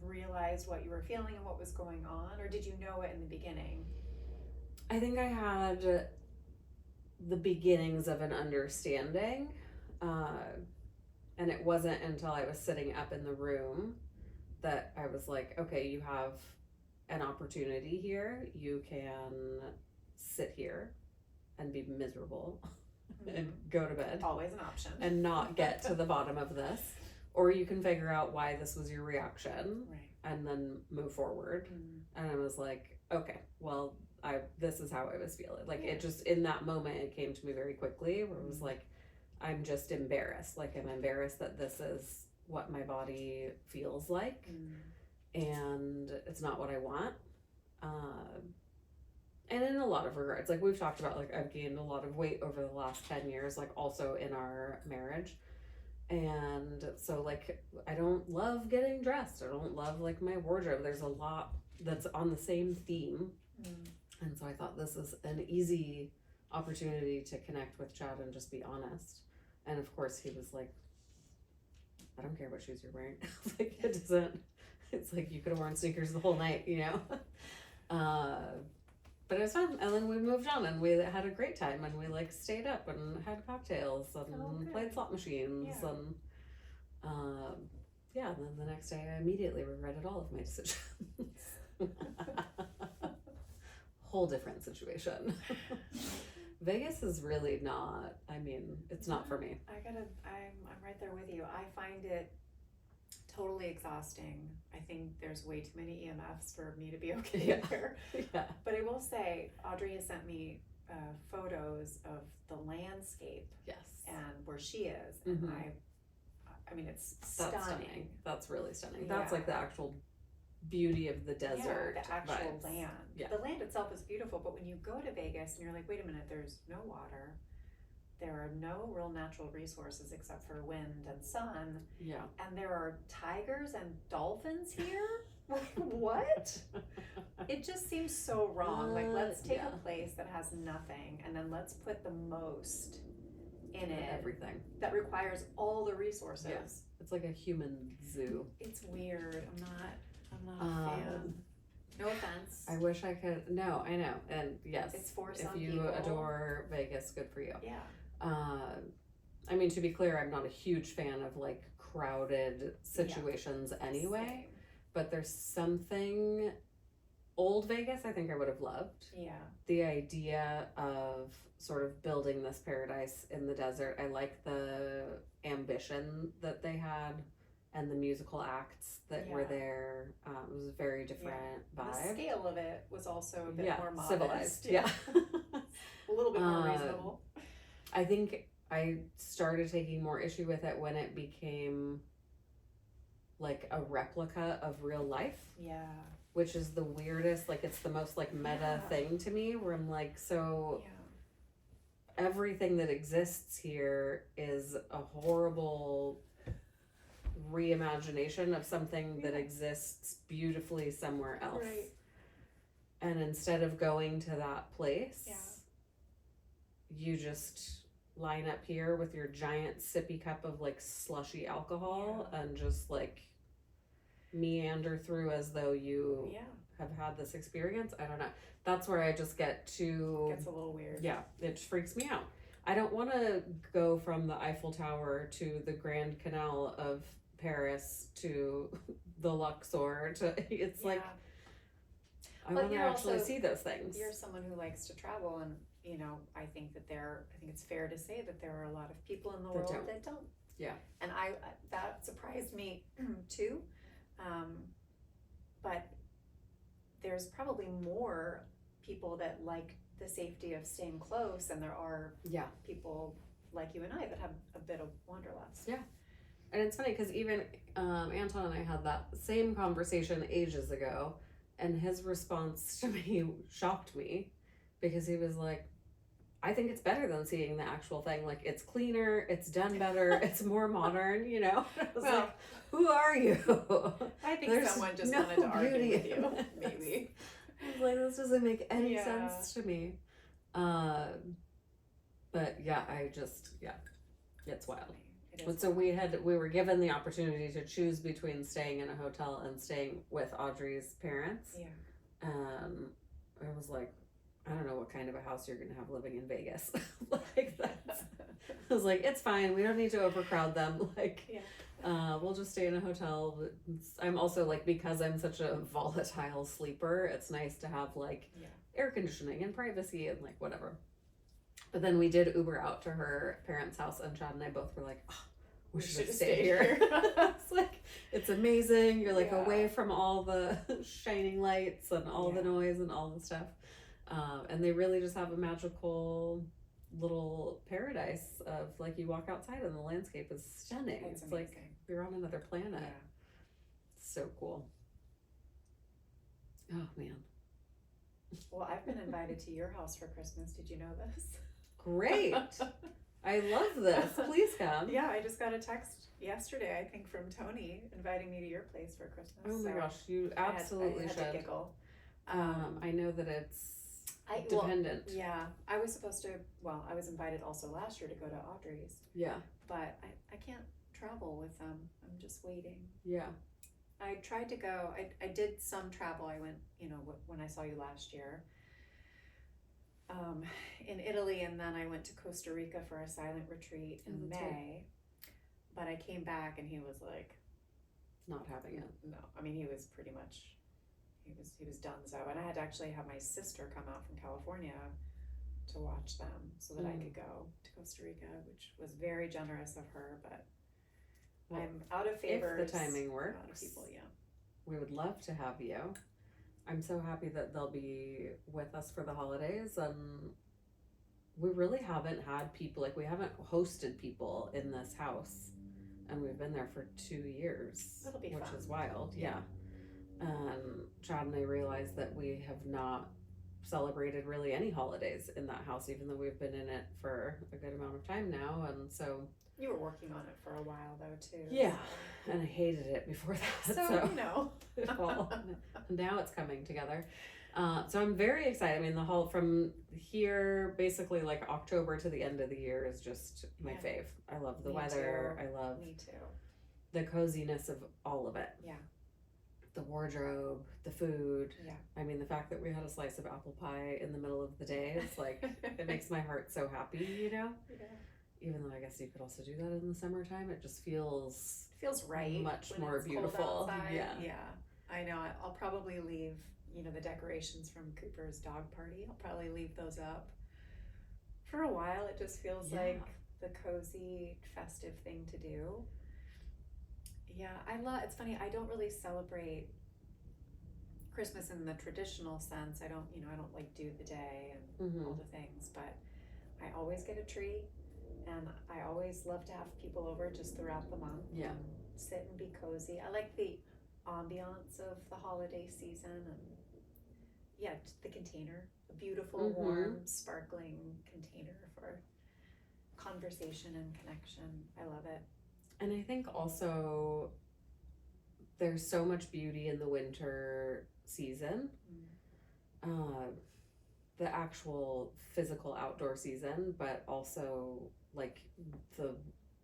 realized what you were feeling and what was going on, or did you know it in the beginning? I think I had the beginnings of an understanding, and it wasn't until I was sitting up in the room that I was like, okay, you have an opportunity here. You can sit here and be miserable and go to bed. Always an option. And not get to the bottom of this. Or you can figure out why this was your reaction. Right. and then move forward. And I was like, okay, well, this is how I was feeling. Like, it just, in that moment, it came to me very quickly where it was like, I'm just embarrassed. Like, I'm embarrassed that this is what my body feels like. And it's not what I want. And in a lot of regards, like we've talked about, like I've gained a lot of weight over the last 10 years, like also in our marriage. And so like, I don't love getting dressed. I don't love like my wardrobe. There's a lot that's on the same theme. And so I thought this is an easy opportunity to connect with Chad and just be honest. And of course he was like, I don't care what shoes you're wearing. Like, it doesn't, it's like you could have worn sneakers the whole night, you know? But it was fun. And then we moved on and we had a great time and we like stayed up and had cocktails and played slot machines and and then the next day I immediately regretted all of my decisions. Whole different situation. Vegas is really not, I mean, it's not for me. I'm right there with you. I find it totally exhausting. I think there's way too many EMFs for me to be okay here. But I will say, Audrey has sent me photos of the landscape. And where she is. And I mean, it's stunning. That's really stunning. That's like the actual beauty of the desert. The actual land. Yeah. The land itself is beautiful, but when you go to Vegas and you're like, wait a minute, there's no water. There are no real natural resources except for wind and sun. And there are tigers and dolphins here? Like, what? It just seems so wrong. Like, let's take a place that has nothing and then let's put the most in it. Everything. That requires all the resources. It's like a human zoo. It's weird. I'm not a fan. No offense. I wish I could. No, I know. And yes, it's for some if you people. Adore Vegas, good for you. Yeah. I mean, to be clear, I'm not a huge fan of like crowded situations anyway. Same. But there's something. Old Vegas, I think I would have loved. The idea of sort of building this paradise in the desert. I like the ambition that they had and the musical acts that were there. It was a very different vibe. The scale of it was also a bit more modest. Civilized. A little bit more reasonable. I think I started taking more issue with it when it became like a replica of real life. Which is the weirdest, like it's the most like meta thing to me where I'm like, so everything that exists here is a horrible reimagination of something that exists beautifully somewhere else. And instead of going to that place, you just line up here with your giant sippy cup of like slushy alcohol and just like meander through as though you have had this experience. I don't know. That's where I just get too... Gets a little weird. It freaks me out. I don't want to go from the Eiffel Tower to the Grand Canal of Paris to the Luxor to... It's like... I want to actually see those things. You're someone who likes to travel and, you know, I think it's fair to say that there are a lot of people in the world that don't. And that surprised me too. But there's probably more people that like the safety of staying close than there are people like you and I that have a bit of wanderlust. And it's funny because even Anton and I had that same conversation ages ago, and his response to me shocked me because he was like, I think it's better than seeing the actual thing. Like, it's cleaner, it's done better, it's more modern, you know? I was like, who are you? I think someone just wanted to argue with you, maybe. I was like, this doesn't make any sense to me. But yeah, it's wild. But so we were given the opportunity to choose between staying in a hotel and staying with Audrey's parents. I was like, I don't know what kind of a house you're gonna have living in Vegas. Like that. I was like, it's fine. We don't need to overcrowd them. Like, we'll just stay in a hotel. I'm also like, because I'm such a volatile sleeper, it's nice to have like air conditioning and privacy and like whatever. But then we did Uber out to her parents' house, and Chad and I both were like, oh, we should have stayed here. It's like, it's amazing. You're like away from all the shining lights and all the noise and all the stuff. And they really just have a magical little paradise of like, you walk outside and the landscape is stunning. It's like you're on another planet. Yeah. So cool. Oh man. Well, I've been invited to your house for Christmas. Did you know this? Great. I love this. Please come. Yeah, I just got a text yesterday, I think, from Tony inviting me to your place for Christmas. Oh my gosh, you absolutely should. I had to giggle. I know that it's dependent. Well, yeah, I was supposed to, I was invited also last year to go to Audrey's. Yeah. But I can't travel with them. I'm just waiting. Yeah. I tried to go, I did some travel. I went, when I saw you last year, in Italy, and then I went to Costa Rica for a silent retreat in May. Right. But I came back and he was like, not having it. No, I mean, he was pretty much, he was done. So, and I had to actually have my sister come out from California to watch them so that I could go to Costa Rica, which was very generous of her, but I'm out of favor. If the timing works, a lot of people, we would love to have you. I'm so happy that they'll be with us for the holidays, and we really haven't had people, like we haven't hosted people in this house, and we've been there for 2 years. That'll be which fun. Is wild. Yeah. Chad and I realized that we have not celebrated really any holidays in that house, even though we've been in it for a good amount of time now, and so you were working on it for a while though too. Yeah, and I hated it before that. So now it's coming together. So I'm very excited. I mean, the whole from here, basically like October to the end of the year is just my fave. I love the weather. Too. I love Me too. The coziness of all of it. Yeah. The wardrobe, the food. Yeah. I mean, the fact that we had a slice of apple pie in the middle of the day, it's like, it makes my heart so happy, Yeah. Even though I guess you could also do that in the summertime, it just feels right. Much more beautiful. Yeah. I know. I'll probably leave, the decorations from Cooper's dog party. I'll probably leave those up for a while. It just feels like the cozy, festive thing to do. Yeah, it's funny, I don't really celebrate Christmas in the traditional sense. I don't like do the day and all the things, but I always get a tree. And I always love to have people over just throughout the month. Yeah. Sit and be cozy. I like the ambiance of the holiday season and the container. A beautiful, warm, sparkling container for conversation and connection. I love it. And I think also there's so much beauty in the winter season. The actual physical outdoor season, but also like the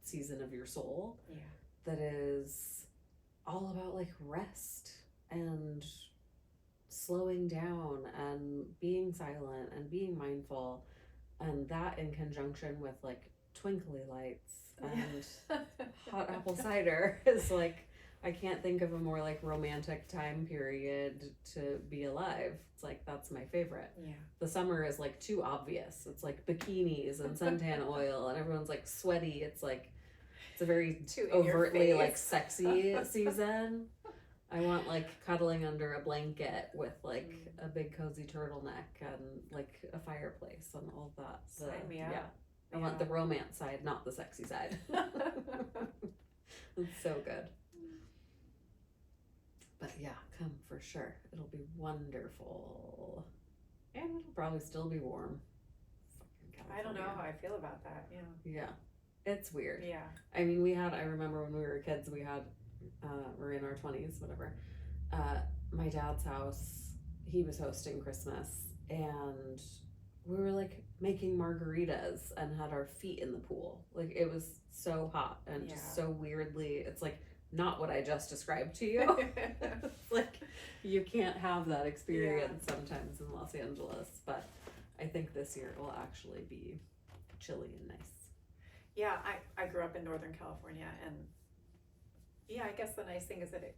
season of your soul that is all about like rest and slowing down and being silent and being mindful, and that in conjunction with like twinkly lights and hot apple cider is like, I can't think of a more like romantic time period to be alive. It's like, that's my favorite. Yeah. The summer is like too obvious. It's like bikinis and suntan oil and everyone's like sweaty. It's like, it's a very too overtly like sexy season. I want like cuddling under a blanket with like a big cozy turtleneck and like a fireplace and all that. Sign me up. I want the romance side, not the sexy side. It's so good. But yeah, come for sure. It'll be wonderful. And it'll probably still be warm. I don't know how I feel about that. Yeah. It's weird. Yeah. I mean, I remember when we were kids, we're in our 20s, whatever. My dad's house, he was hosting Christmas, and we were like making margaritas and had our feet in the pool. Like, it was so hot and just so weirdly, it's like not what I just described to you. Like, you can't have that experience sometimes in Los Angeles, but I think this year it will actually be chilly and nice. Yeah, I grew up in Northern California, and I guess the nice thing is that it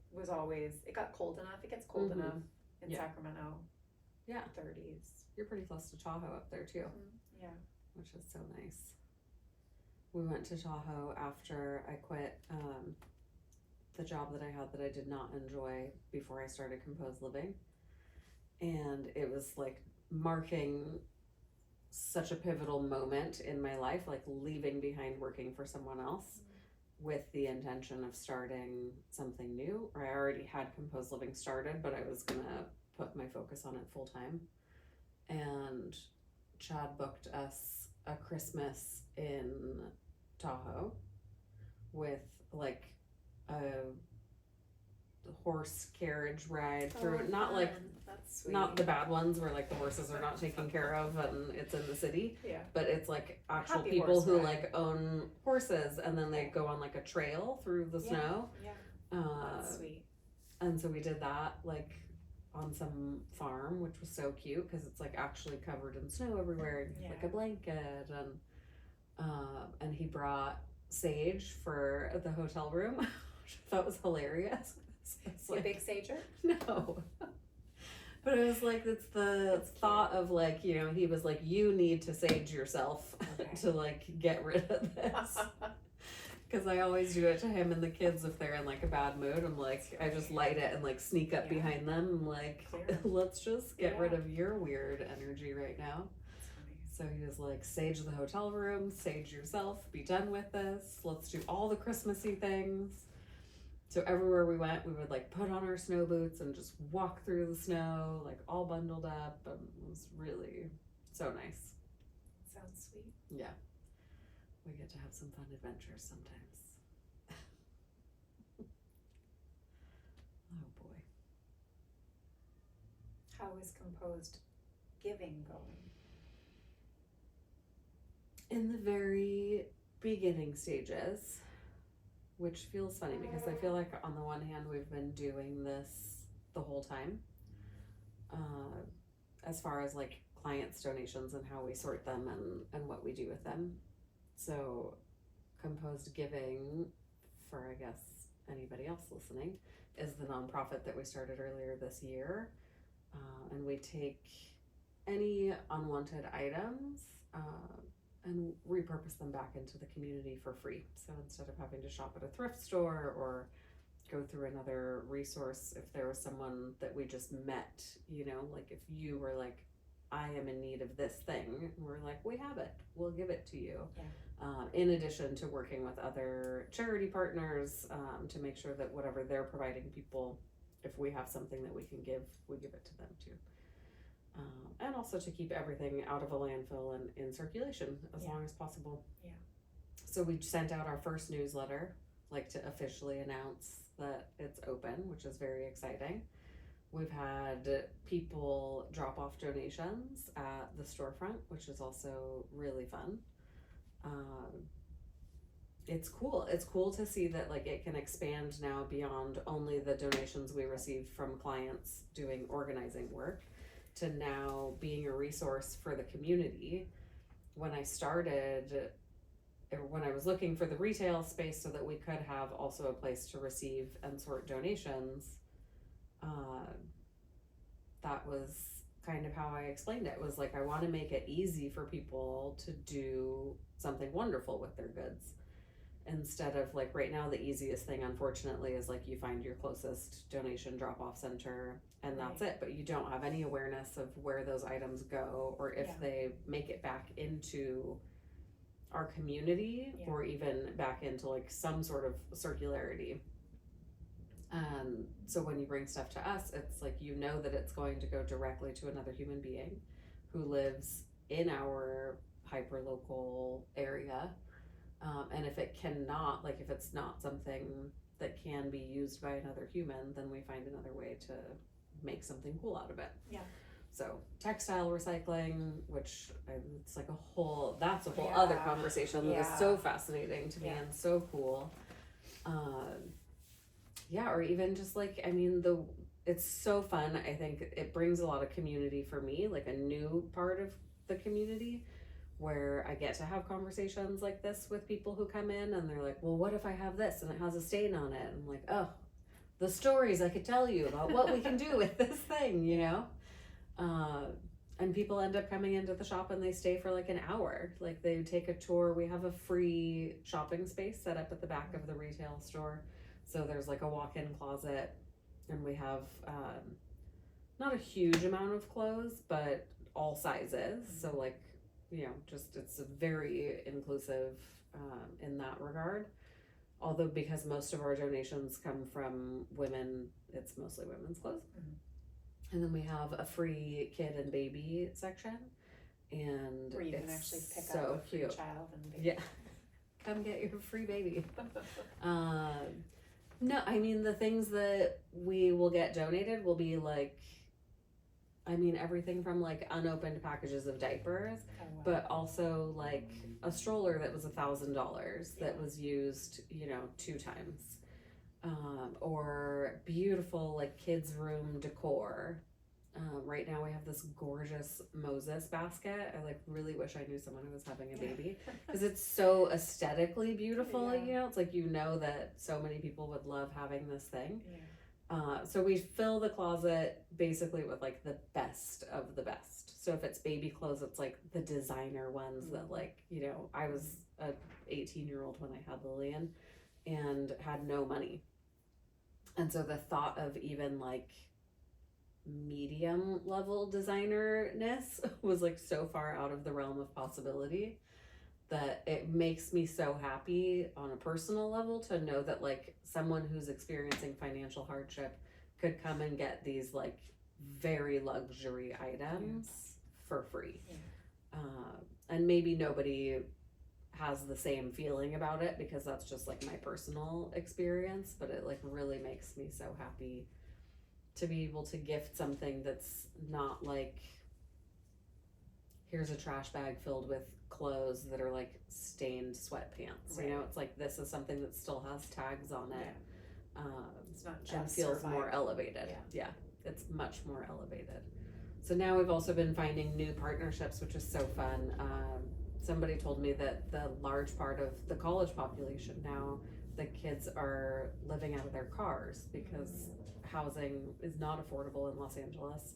got cold enough. It gets cold enough in Sacramento. Yeah. 30s. You're pretty close to Tahoe up there too. Yeah. Which is so nice. we went to Tahoe after I quit the job that I had that I did not enjoy before I started Composed Living. And it was like marking such a pivotal moment in my life, like leaving behind working for someone else with the intention of starting something new. Or I already had Composed Living started, but I was gonna put my focus on it full time. And Chad booked us a Christmas in Tahoe with like a horse carriage ride through it. Not like, that's sweet. not the bad ones where like the horses are not taken care of and it's in the city, Yeah. but it's like actual Happy people horse who ride. like own horses, and then they go on like a trail through the snow. Yeah. That's sweet. And so we did that like on some farm, which was so cute because it's like actually covered in snow everywhere, and you have like a blanket, and he brought sage for the hotel room, which I thought was hilarious. It's like, a big sager? No. But it was like, it's the thought of like, you know, he was like, you need to sage yourself to like get rid of this. Because I always do it to him and the kids if they're in like a bad mood. I'm like, I just light it and like sneak up behind them. I'm like, let's just get rid of your weird energy right now. So he was like, sage the hotel room, sage yourself, be done with this. Let's do all the Christmassy things. So everywhere we went, we would like put on our snow boots and just walk through the snow, like all bundled up. And it was really so nice. Sounds sweet. Yeah. We get to have some fun adventures sometimes. Oh boy. How is Composed Giving going? In the very beginning stages, which feels funny because I feel like on the one hand we've been doing this the whole time, as far as like clients' donations and how we sort them and what we do with them. So Composed Giving, for I guess anybody else listening, is the nonprofit that we started earlier this year, and we take any unwanted items and repurpose them back into the community for free. So instead of having to shop at a thrift store or go through another resource, if there was someone that we just met, you know, like if you were like, I am in need of this thing, and we're like, we have it, we'll give it to you. In addition to working with other charity partners to make sure that whatever they're providing people, if we have something that we can give, we give it to them too. And also to keep everything out of a landfill and in circulation as long as possible. Yeah. So we sent out our first newsletter, like to officially announce that it's open, which is very exciting. We've had people drop off donations at the storefront, which is also really fun. It's cool. It's cool to see that like it can expand now beyond only the donations we receive from clients doing organizing work, to now being a resource for the community. When I started, or when I was looking for the retail space so that we could have also a place to receive and sort donations, that was kind of how I explained it. It was like, I want to make it easy for people to do something wonderful with their goods. Instead of like right now, the easiest thing unfortunately is like you find your closest donation drop-off center and that's it, but you don't have any awareness of where those items go or if they make it back into our community or even back into like some sort of circularity. So when you bring stuff to us, it's like, you know that it's going to go directly to another human being who lives in our hyper-local area. And if it cannot, like if it's not something that can be used by another human, then we find another way to make something cool out of it. Yeah. So textile recycling, which it's like that's a whole other conversation that is so fascinating to me and so cool. Or even just like, I mean, it's so fun. I think it brings a lot of community for me, like a new part of the community, where I get to have conversations like this with people who come in and they're like, well, what if I have this and it has a stain on it? And I'm like, oh, the stories I could tell you about what we can do with this thing, you know? and people end up coming into the shop and they stay for like an hour. Like they take a tour. We have a free shopping space set up at the back of the retail store. So there's like a walk-in closet, and we have not a huge amount of clothes, but all sizes. So like, you know, just it's very inclusive in that regard. Although because most of our donations come from women, it's mostly women's clothes. And then we have a free kid and baby section, and where you can actually pick up a free child and baby. Yeah, come get your free baby. No, I mean the things that we will get donated will be like, I mean everything from like unopened packages of diapers, but also like a stroller that was $1,000 that was used, you know, 2 times. Or beautiful like kids room decor. Right now we have this gorgeous Moses basket. I like really wish I knew someone who was having a baby, because it's so aesthetically beautiful. You know, it's like, you know, that so many people would love having this thing. So we fill the closet basically with like the best of the best. So if it's baby clothes, it's like the designer ones that, like, you know, I was a 18-year-old when I had Lillian and had no money. And so the thought of even like medium level designer-ness was like so far out of the realm of possibility that it makes me so happy on a personal level to know that like someone who's experiencing financial hardship could come and get these like very luxury items for free. And maybe nobody has the same feeling about it because that's just like my personal experience, but it like really makes me so happy to be able to gift something that's not like, here's a trash bag filled with clothes that are like stained sweatpants. You know, it's like, this is something that still has tags on it. It's not just and feels survival. More elevated. Yeah, it's much more elevated. So now we've also been finding new partnerships, which is so fun. Somebody told me that the large part of the college population now, the kids are living out of their cars because housing is not affordable in Los Angeles,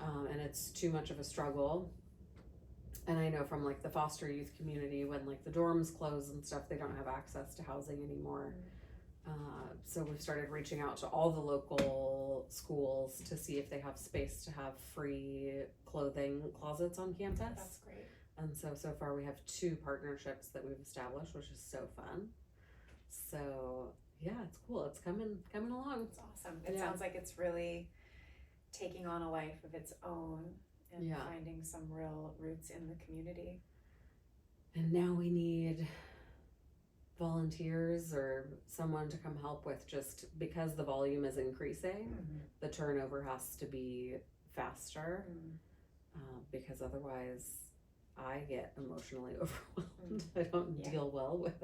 and it's too much of a struggle. And I know from like the foster youth community, when like the dorms close and stuff, they don't have access to housing anymore. So we've started reaching out to all the local schools to see if they have space to have free clothing closets on campus. That's great. And so far we have 2 partnerships that we've established, which is so fun. So yeah, it's cool. It's coming along. It's awesome. It sounds like it's really taking on a life of its own and finding some real roots in the community. And now we need volunteers or someone to come help with, just because the volume is increasing, the turnover has to be faster, because otherwise I get emotionally overwhelmed. I don't deal well with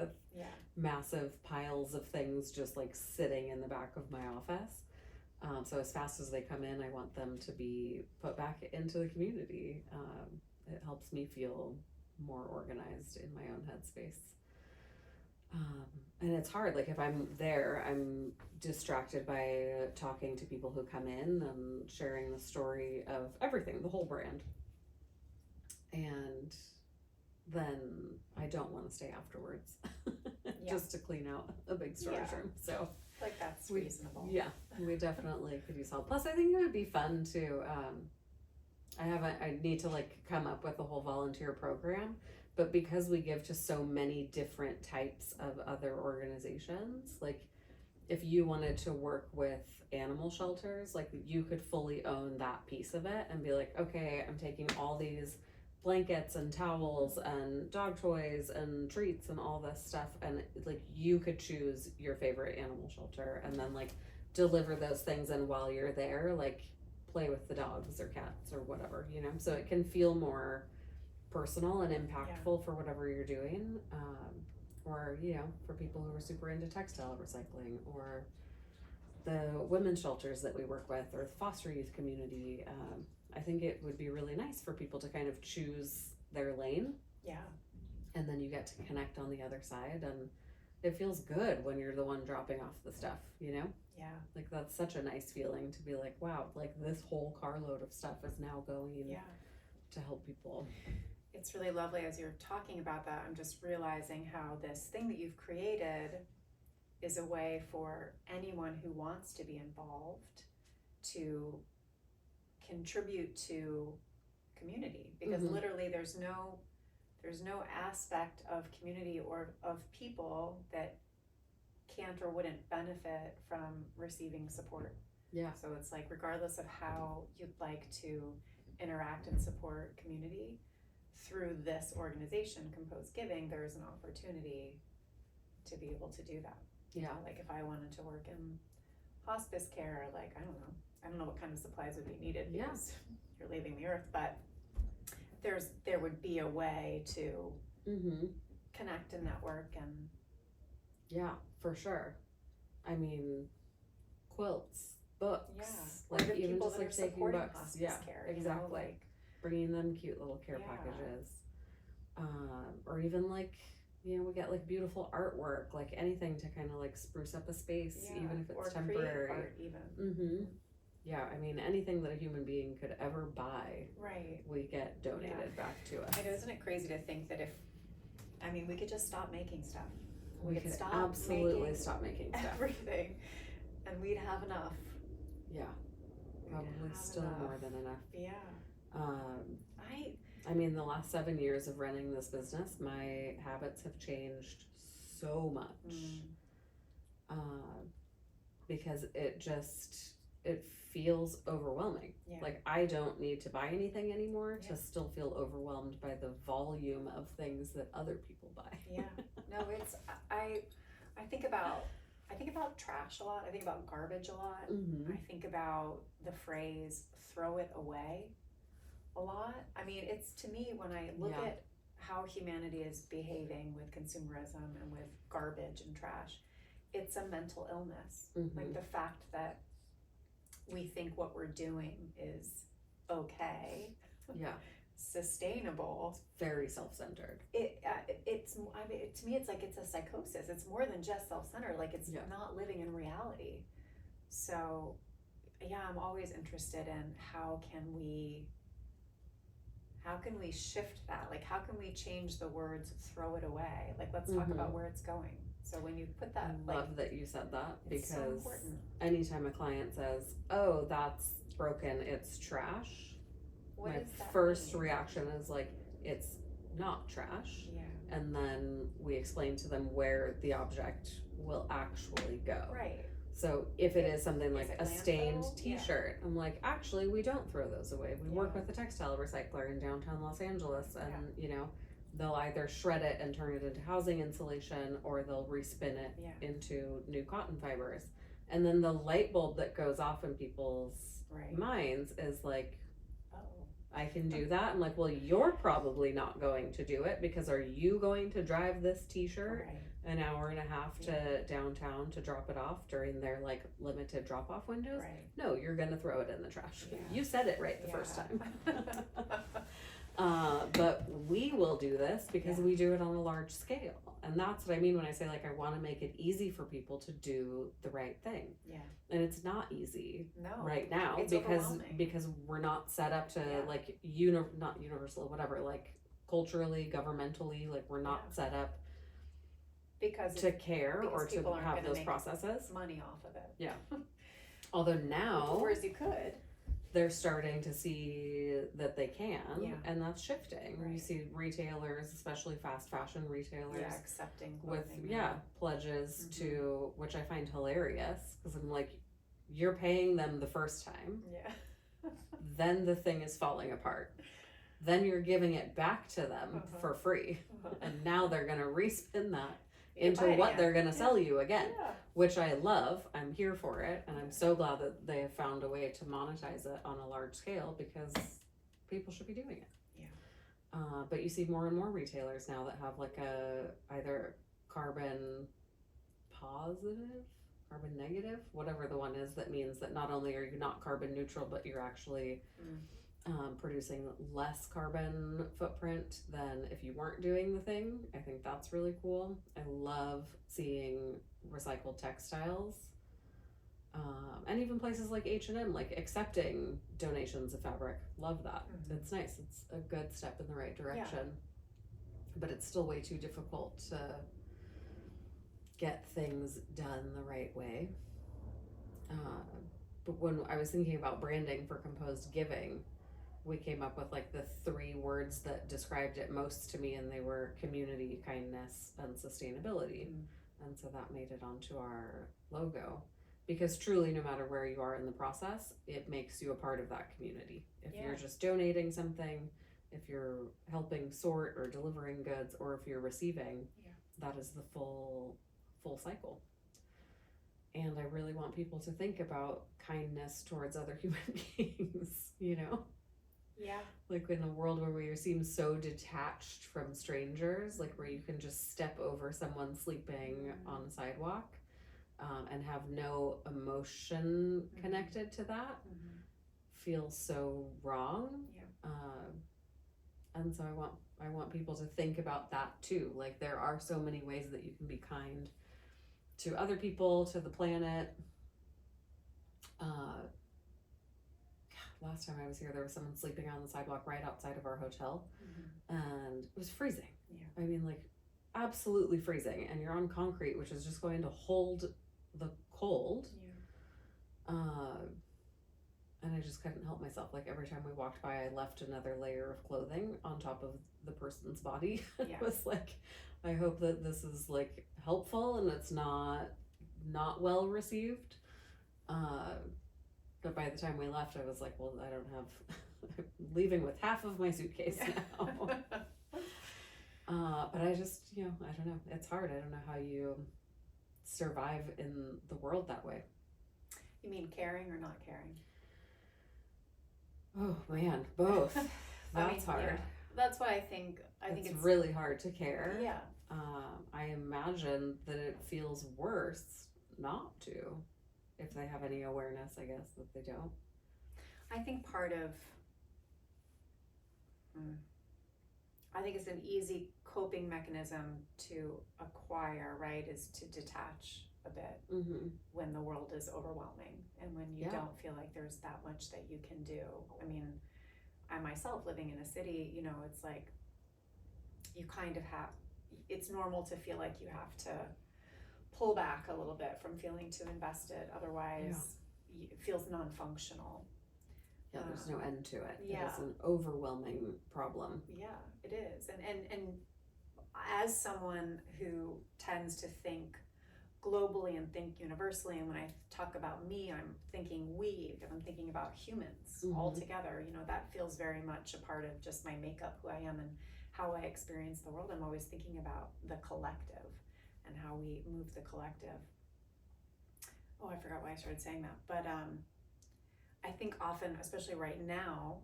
massive piles of things just like sitting in the back of my office. So as fast as they come in, I want them to be put back into the community. It helps me feel more organized in my own headspace. And it's hard, like if I'm there, I'm distracted by talking to people who come in and sharing the story of everything, the whole brand. And then I don't want to stay afterwards just to clean out a big storage room. So like that's reasonable. Yeah, we definitely could use help. Plus I think it would be fun to, I need to like come up with a whole volunteer program, but because we give to so many different types of other organizations, like if you wanted to work with animal shelters, like you could fully own that piece of it and be like, okay, I'm taking all these blankets and towels and dog toys and treats and all this stuff, and like you could choose your favorite animal shelter and then like deliver those things, and while you're there like play with the dogs or cats or whatever, you know, so it can feel more personal and impactful for whatever you're doing, or you know, for people who are super into textile recycling, or the women's shelters that we work with, or the foster youth community. I think it would be really nice for people to kind of choose their lane. Yeah. And then you get to connect on the other side, and it feels good when you're the one dropping off the stuff, you know? Yeah. Like that's such a nice feeling to be like, wow, like this whole carload of stuff is now going to help people. It's really lovely as you're talking about that. I'm just realizing how this thing that you've created is a way for anyone who wants to be involved to contribute to community, because literally there's no aspect of community or of people that can't or wouldn't benefit from receiving support. Yeah. So it's like, regardless of how you'd like to interact and support community through this organization, Composed Giving, there's an opportunity to be able to do that. You know, like if I wanted to work in hospice care, like I don't know what kind of supplies would be needed because you're leaving the earth, but there would be a way to connect and network. And yeah, for sure. I mean, quilts, books, like even just like taking books, care, exactly, you know, like bringing them cute little care packages, or even like, you know, we get like beautiful artwork, like anything to kind of like spruce up a space, even if it's temporary. Create art even. Yeah, I mean, anything that a human being could ever buy, we get donated back to us. I know, isn't it crazy to think that we could just stop making stuff. We could absolutely stop making stuff. Everything, and we'd have enough. Yeah, probably still enough. More than enough. Yeah. I mean, the last 7 years of running this business, my habits have changed so much. Because it feels overwhelming. Yeah. Like I don't need to buy anything anymore to still feel overwhelmed by the volume of things that other people buy. Yeah. No, it's I think about trash a lot. I think about garbage a lot. I think about the phrase "throw it away" a lot. I mean, it's, to me, when I look at how humanity is behaving with consumerism and with garbage and trash, it's a mental illness. Like the fact that we think what we're doing is okay, sustainable, it's very self-centered. It's to me, it's like it's a psychosis. It's more than just self-centered. Like it's not living in reality. So, yeah, I'm always interested in how can we shift that? Like, how can we change the words "throw it away"? Like, let's talk about where it's going. So when you put that, I love that you said that, because so anytime a client says, "Oh, that's broken, it's trash," what my first reaction is like, it's not trash. Yeah. And then we explain to them where the object will actually go. Right. So if it is something like a stained t-shirt, I'm like, actually, we don't throw those away. We work with a textile recycler in downtown Los Angeles, and you know, they'll either shred it and turn it into housing insulation, or they'll respin it into new cotton fibers. And then the light bulb that goes off in people's minds is like, I can do that. I'm like, well, you're probably not going to do it, because are you going to drive this t-shirt an hour and a half to downtown to drop it off during their like limited drop-off windows? No, you're gonna throw it in the trash. You said it right the first time. But we will do this because we do it on a large scale. And that's what I mean when I say, like, I want to make it easy for people to do the right thing. Yeah. And it's not easy right now, because we're not set up to like not universal, whatever, like culturally, governmentally, like we're not set up to care or to have those processes. Money off of it. Yeah. Although now, whereas you could, they're starting to see that they can, and that's shifting. You see retailers, especially fast fashion retailers, accepting with pledges to, which I find hilarious, because I'm like, you're paying them the first time, then the thing is falling apart, then you're giving it back to them for free, and now they're gonna respin that into what they're going to sell you again, which I love. I'm here for it, and I'm so glad that they have found a way to monetize it on a large scale, because people should be doing it. But you see more and more retailers now that have like either carbon positive, carbon negative, whatever the one is, that means that not only are you not carbon neutral, but you're actually producing less carbon footprint than if you weren't doing the thing. I think that's really cool. I love seeing recycled textiles And even places like H&M, like accepting donations of fabric. Love that. It's nice. It's a good step in the right direction. But it's still way too difficult to get things done the right way. But when I was thinking about branding for Composed Giving, we came up with like the 3 words that described it most to me, and they were community, kindness, and sustainability. And so that made it onto our logo, because truly, no matter where you are in the process, it makes you a part of that community. If you're just donating something, if you're helping sort or delivering goods, or if you're receiving, that is the full cycle. And I really want people to think about kindness towards other human beings, you know? Yeah. Like in a world where we seem so detached from strangers, like where you can just step over someone sleeping on a sidewalk, and have no emotion connected to that, feels so wrong. And so I want people to think about that too. Like there are so many ways that you can be kind to other people, to the planet. Last time I was here, there was someone sleeping on the sidewalk right outside of our hotel, and it was freezing. I mean, like absolutely freezing, and you're on concrete, which is just going to hold the cold. And I just couldn't help myself. Like every time we walked by, I left another layer of clothing on top of the person's body. It was like, I hope that this is like helpful and it's not well received. But by the time we left, I was like, well, I don't have, I'm leaving with half of my suitcase now. But I just, I don't know. It's hard. I don't know how you survive in the world that way. You mean caring or not caring? Oh man, both. That's hard. Yeah. That's why I think it's really hard to care. Yeah. I imagine that it feels worse not to, if they have any awareness, I guess, that they don't. I think part of, I think it's an easy coping mechanism to acquire, right, is to detach a bit when the world is overwhelming and when you don't feel like there's that much that you can do. I mean, I myself living in a city, it's like you kind of have, it's normal to feel like you have to pull back a little bit from feeling too invested. Otherwise, it feels non-functional. Yeah, there's no end to it. Yeah. It's an overwhelming problem. Yeah, it is. And as someone who tends to think globally and think universally, and when I talk about me, I'm thinking we, because I'm thinking about humans all together. That feels very much a part of just my makeup, who I am and how I experience the world. I'm always thinking about the collective and how we move the collective. Oh, I forgot why I started saying that. But I think often, especially right now,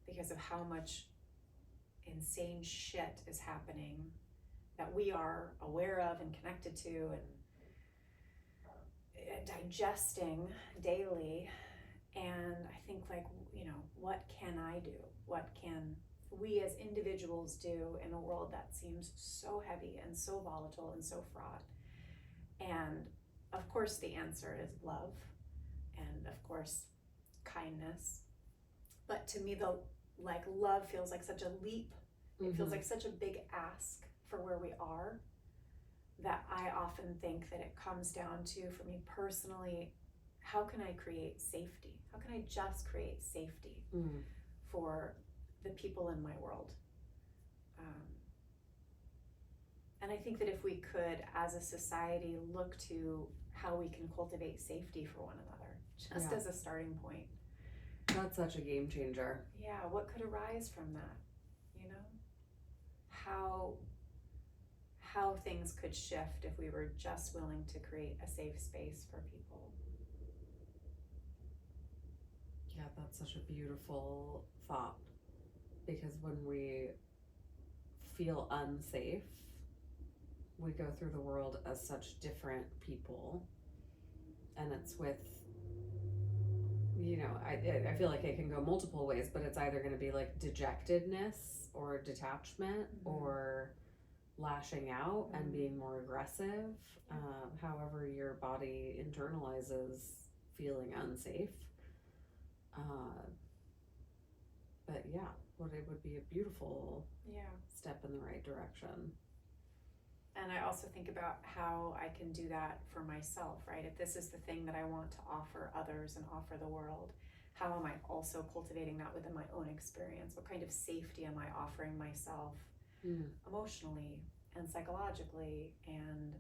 because of how much insane shit is happening that we are aware of and connected to and digesting daily, and I think like, what can I do? What can we as individuals do in a world that seems so heavy and so volatile and so fraught? And of course the answer is love, and of course kindness. But to me, love feels like such a leap. It feels like such a big ask for where we are, that I often think that it comes down to, for me personally, how can I create safety? How can I just create safety for the people in my world? And I think that if we could, as a society, look to how we can cultivate safety for one another, just as a starting point. That's such a game changer. Yeah, what could arise from that? How things could shift if we were just willing to create a safe space for people. Yeah, that's such a beautiful thought, because when we feel unsafe, we go through the world as such different people, and it's with, I feel like it can go multiple ways, but it's either going to be like dejectedness or detachment or lashing out and being more aggressive, however your body internalizes feeling unsafe. But yeah, what it would be a beautiful step in the right direction. And I also think about how I can do that for myself, right? If this is the thing that I want to offer others and offer the world, how am I also cultivating that within my own experience? What kind of safety am I offering myself emotionally and psychologically and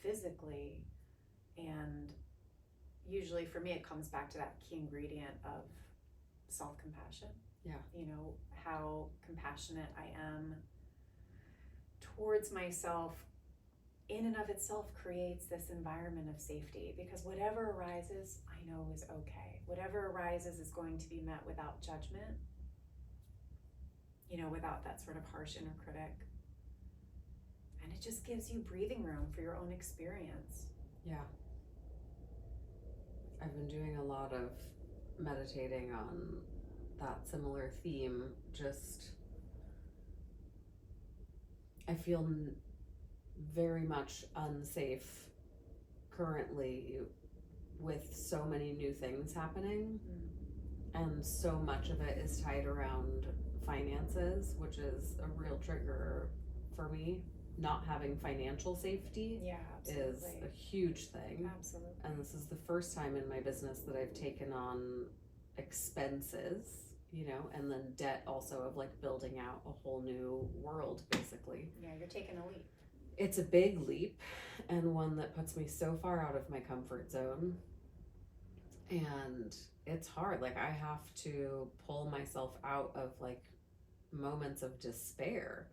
physically? And usually for me, it comes back to that key ingredient of self-compassion. Yeah. You know, how compassionate I am towards myself in and of itself creates this environment of safety, because whatever arises, I know is okay. Whatever arises is going to be met without judgment, you know, without that sort of harsh inner critic. And it just gives you breathing room for your own experience. Yeah. I've been doing a lot of meditating on that similar theme. Just, I feel very much unsafe currently with so many new things happening, and so much of it is tied around finances, which is a real trigger for me. Not having financial safety is a huge thing. Absolutely. And this is the first time in my business that I've taken on expenses, you know, and then debt also of like building out a whole new world, basically. Yeah, you're taking a leap. It's a big leap, and one that puts me so far out of my comfort zone. And it's hard. Like, I have to pull myself out of like moments of despair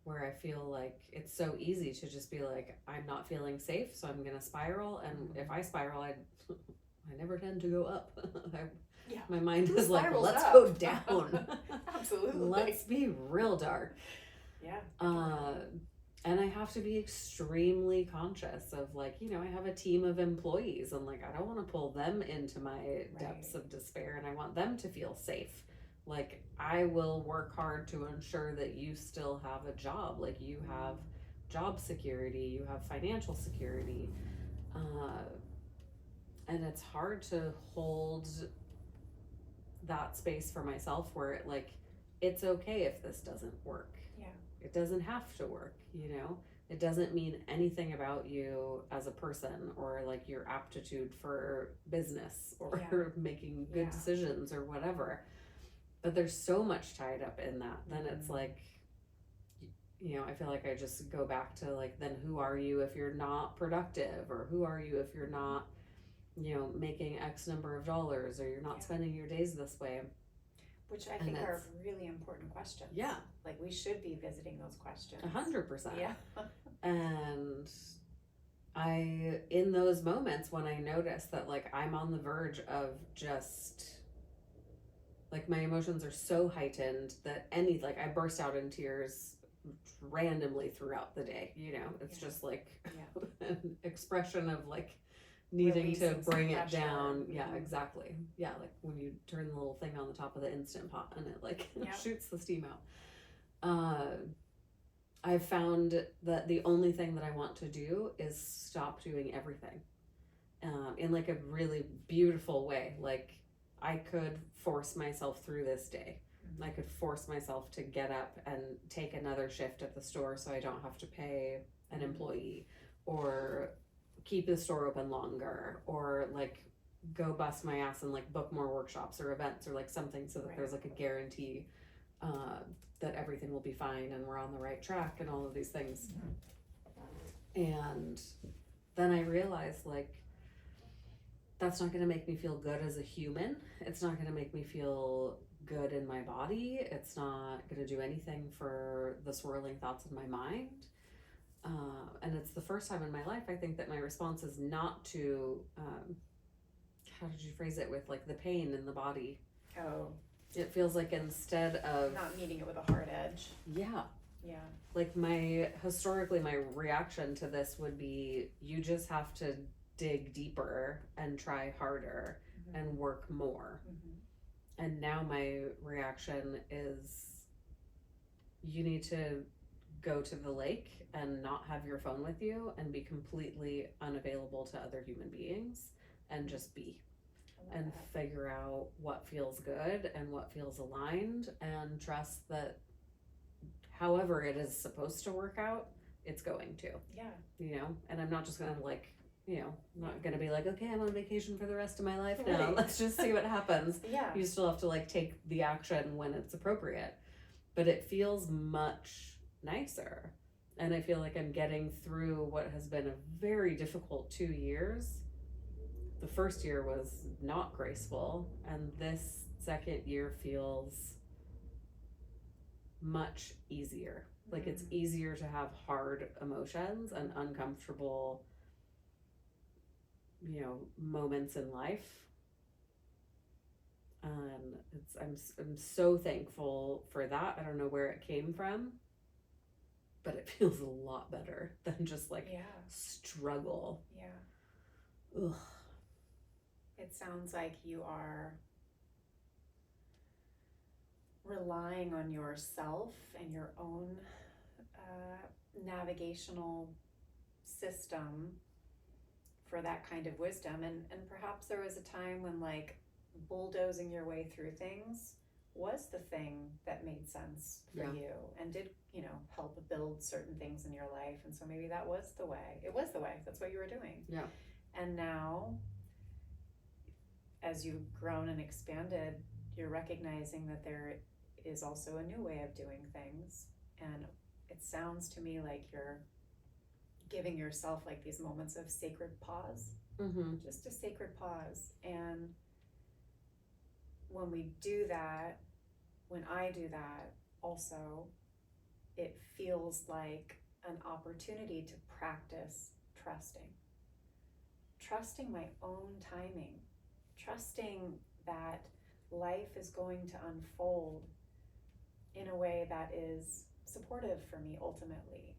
where I feel like it's so easy to just be like, I'm not feeling safe, so I'm gonna spiral. And if I spiral, I never tend to go up. My mind is like, let's go down. Absolutely. Let's be real dark. Yeah. And I have to be extremely conscious of, like, you know, I have a team of employees, and like, I don't want to pull them into my depths of despair, and I want them to feel safe. Like, I will work hard to ensure that you still have a job, like you have job security, you have financial security, and it's hard to hold that space for myself where it, like, it's okay if this doesn't work. It doesn't have to work, you know? It doesn't mean anything about you as a person, or like your aptitude for business, or making good decisions or whatever. But there's so much tied up in that. Then it's like, you know, I feel like I just go back to like, then who are you if you're not productive? Or who are you if you're not, you know, making X number of dollars, or you're not spending your days this way? Which I think are really important questions. Yeah. Like, we should be visiting those questions. 100%. Yeah. And in those moments when I notice that like I'm on the verge of just, like, my emotions are so heightened that I burst out in tears randomly throughout the day, you know? It's just like an expression of like needing to bring it down. Yeah, exactly. Yeah, like when you turn the little thing on the top of the Instant Pot and it like shoots the steam out. I've found that the only thing that I want to do is stop doing everything in like a really beautiful way. Like, I could force myself through this day. I could force myself to get up and take another shift at the store so I don't have to pay an employee, or keep the store open longer, or like go bust my ass and like book more workshops or events or like something, so that there's like a guarantee that everything will be fine and we're on the right track and all of these things. And then I realized, like, that's not going to make me feel good as a human. It's not going to make me feel good in my body. It's not going to do anything for the swirling thoughts in my mind. And it's the first time in my life, I think, that my response is not to, how did you phrase it, with like the pain in the body? Oh. It feels like instead of not meeting it with a hard edge. Yeah. Yeah. Like, historically, my reaction to this would be, you just have to dig deeper and try harder and work more. And now my reaction is, you need to go to the lake and not have your phone with you and be completely unavailable to other human beings and just be. and that. figure out what feels good and what feels aligned, and trust that however it is supposed to work out, it's going to. Yeah. You know, and I'm not just gonna like, you know, I'm not gonna be like, okay, I'm on vacation for the rest of my life now. Right. Let's just see what happens. Yeah. You still have to like take the action when it's appropriate. But it feels much nicer. And I feel like I'm getting through what has been a very difficult 2 years. The first year was not graceful, and this second year feels much easier. Like it's easier to have hard emotions and uncomfortable, you know, moments in life. I'm so thankful for that. I don't know where it came from, but it feels a lot better than just like struggle. Yeah. Ugh. It sounds like you are relying on yourself and your own navigational system for that kind of wisdom. And perhaps there was a time when like bulldozing your way through things was the thing that made sense for you and did, you know, help build certain things in your life. And so maybe that was the way. It was the way. That's what you were doing. Yeah. And now, as you've grown and expanded, you're recognizing that there is also a new way of doing things. And it sounds to me like you're giving yourself like these moments of sacred pause. Just a sacred pause. And when we do that, when I do that also, it feels like an opportunity to practice trusting my own timing, trusting that life is going to unfold in a way that is supportive for me ultimately.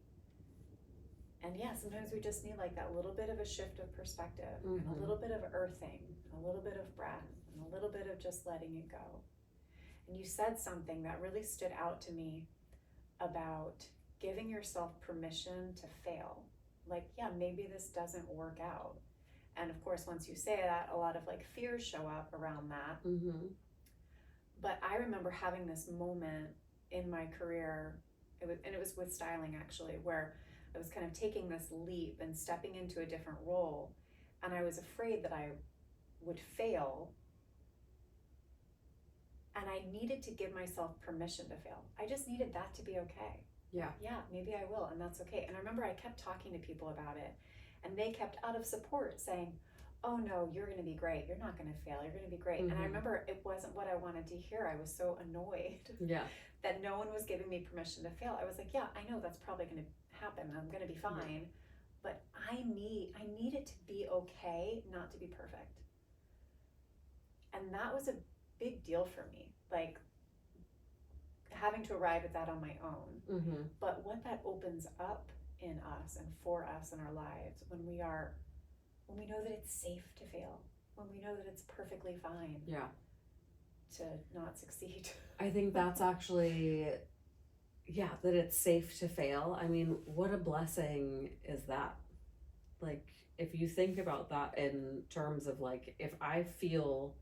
And yeah, sometimes we just need like that little bit of a shift of perspective, and a little bit of earthing, and a little bit of breath, and a little bit of just letting it go. And you said something that really stood out to me about giving yourself permission to fail. Like, yeah, maybe this doesn't work out. And of course, once you say that, a lot of like fears show up around that. But I remember having this moment in my career, it was with styling actually, where I was kind of taking this leap and stepping into a different role, and I was afraid that I would fail, and I needed to give myself permission to fail. I just needed that to be okay. Yeah, maybe I will, and that's okay. And I remember I kept talking to people about it, and they kept, out of support, saying, oh no, you're going to be great. You're not going to fail. You're going to be great. And I remember it wasn't what I wanted to hear. I was so annoyed that no one was giving me permission to fail. I was like, yeah, I know that's probably going to happen. I'm going to be fine. But I need it to be okay, not to be perfect. And that was a big deal for me. Like, having to arrive at that on my own. But what that opens up in us and for us in our lives when we know that it's safe to fail, when we know that it's perfectly fine to not succeed. I think that's actually, that it's safe to fail. I mean, what a blessing is that? Like, if you think about that in terms of like, if I feel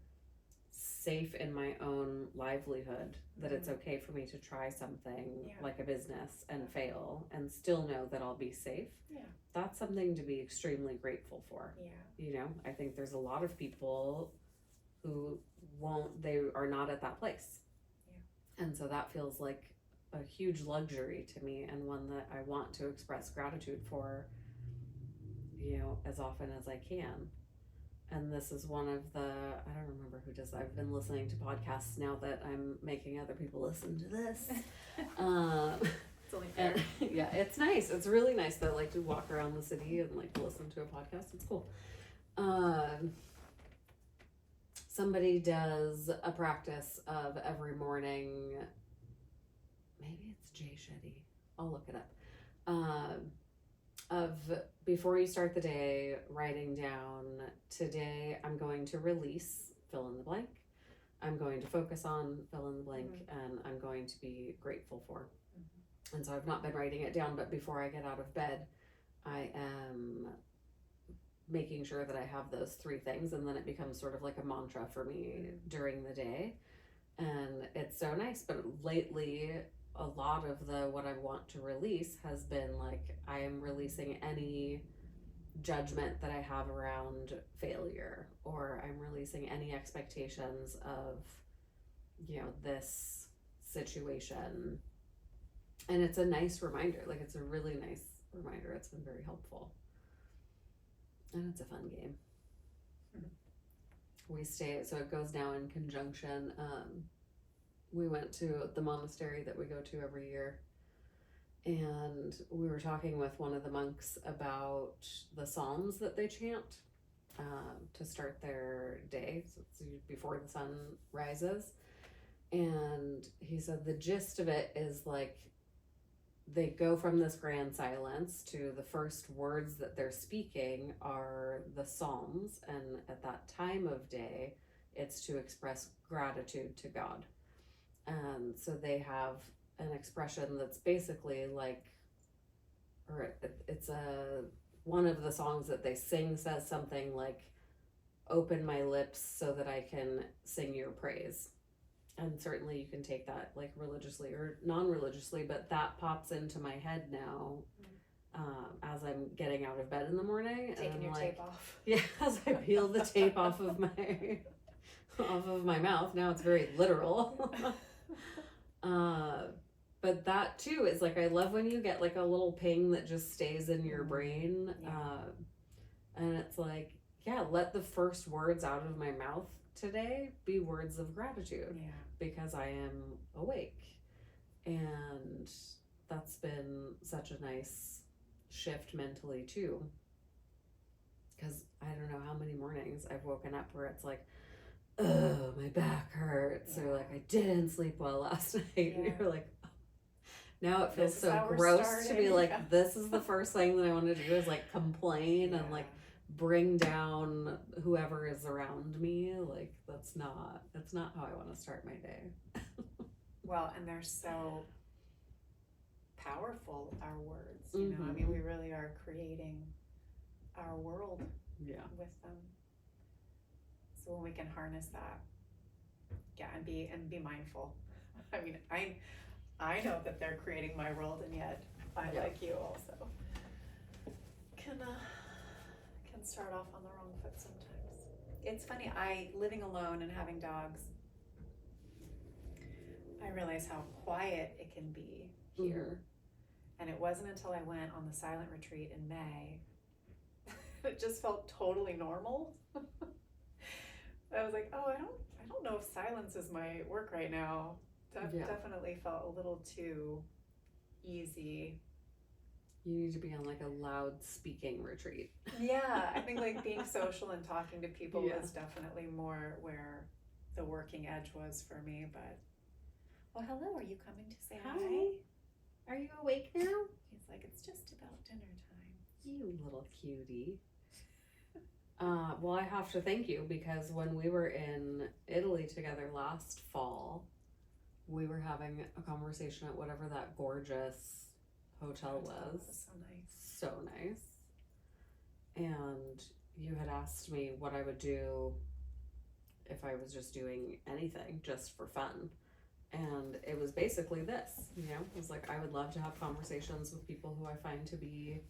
safe in my own livelihood, that it's okay for me to try something like a business and fail and still know that I'll be safe. That's something to be extremely grateful for. You know, I think there's a lot of people who they are not at that place. And so that feels like a huge luxury to me, and one that I want to express gratitude for, you know, as often as I can. And this is one of the, I don't remember who does, I've been listening to podcasts now that I'm making other people listen to this. It's only fair. And, it's nice. It's really nice that like to walk around the city and like listen to a podcast. It's cool. Somebody does a practice of every morning, maybe it's Jay Shetty, I'll look it up, of before you start the day, writing down, today I'm going to release, fill in the blank, I'm going to focus on, fill in the blank, and I'm going to be grateful for. And so I've not been writing it down, but before I get out of bed, I am making sure that I have those 3 things, and then it becomes sort of like a mantra for me during the day. And it's so nice. But lately, a lot of the what I want to release has been like, I am releasing any judgment that I have around failure, or I'm releasing any expectations of, this situation. And it's a nice reminder. Like, it's a really nice reminder. It's been very helpful. And it's a fun game. We stay, so it goes now in conjunction. We went to the monastery that we go to every year, and we were talking with one of the monks about the psalms that they chant to start their day, so it's before the sun rises. And he said the gist of it is like, they go from this grand silence to the first words that they're speaking are the psalms, and at that time of day it's to express gratitude to God. And so they have an expression that's basically like, or it's one of the songs that they sing says something like, open my lips so that I can sing your praise. And certainly you can take that like religiously or non-religiously, but that pops into my head now as I'm getting out of bed in the morning. Taking your like, tape off. Yeah, as I peel the tape off of my mouth. Now it's very literal. But that too is like, I love when you get like a little ping that just stays in your brain. And it's like, yeah, let the first words out of my mouth today be words of gratitude, because I am awake. And that's been such a nice shift mentally too, because I don't know how many mornings I've woken up where it's like, oh, my back hurts, or like, I didn't sleep well last night, and you're like, oh. Now it feels so gross to be like, this is the first thing that I want to do is like complain and like bring down whoever is around me. Like, that's not how I want to start my day. Well, and they're so powerful, our words, you know. I mean, we really are creating our world with them. So when we can harness that, and be mindful. I mean, I know that they're creating my world, and yet I, like you, also can start off on the wrong foot sometimes. It's funny, living alone and having dogs, I realize how quiet it can be here. And it wasn't until I went on the silent retreat in May it just felt totally normal. I was like, oh, I don't know if silence is my work right now. Definitely felt a little too easy. You need to be on like a loud speaking retreat. Yeah, I think like being social and talking to people was definitely more where the working edge was for me. But, well, hello, are you coming to say hi? Are you awake now? He's like, it's just about dinner time. You little cutie. Well, I have to thank you, because when we were in Italy together last fall, we were having a conversation at whatever that gorgeous hotel was. So nice. So nice. And you had asked me what I would do if I was just doing anything just for fun. And it was basically this, it was like, I would love to have conversations with people who I find to be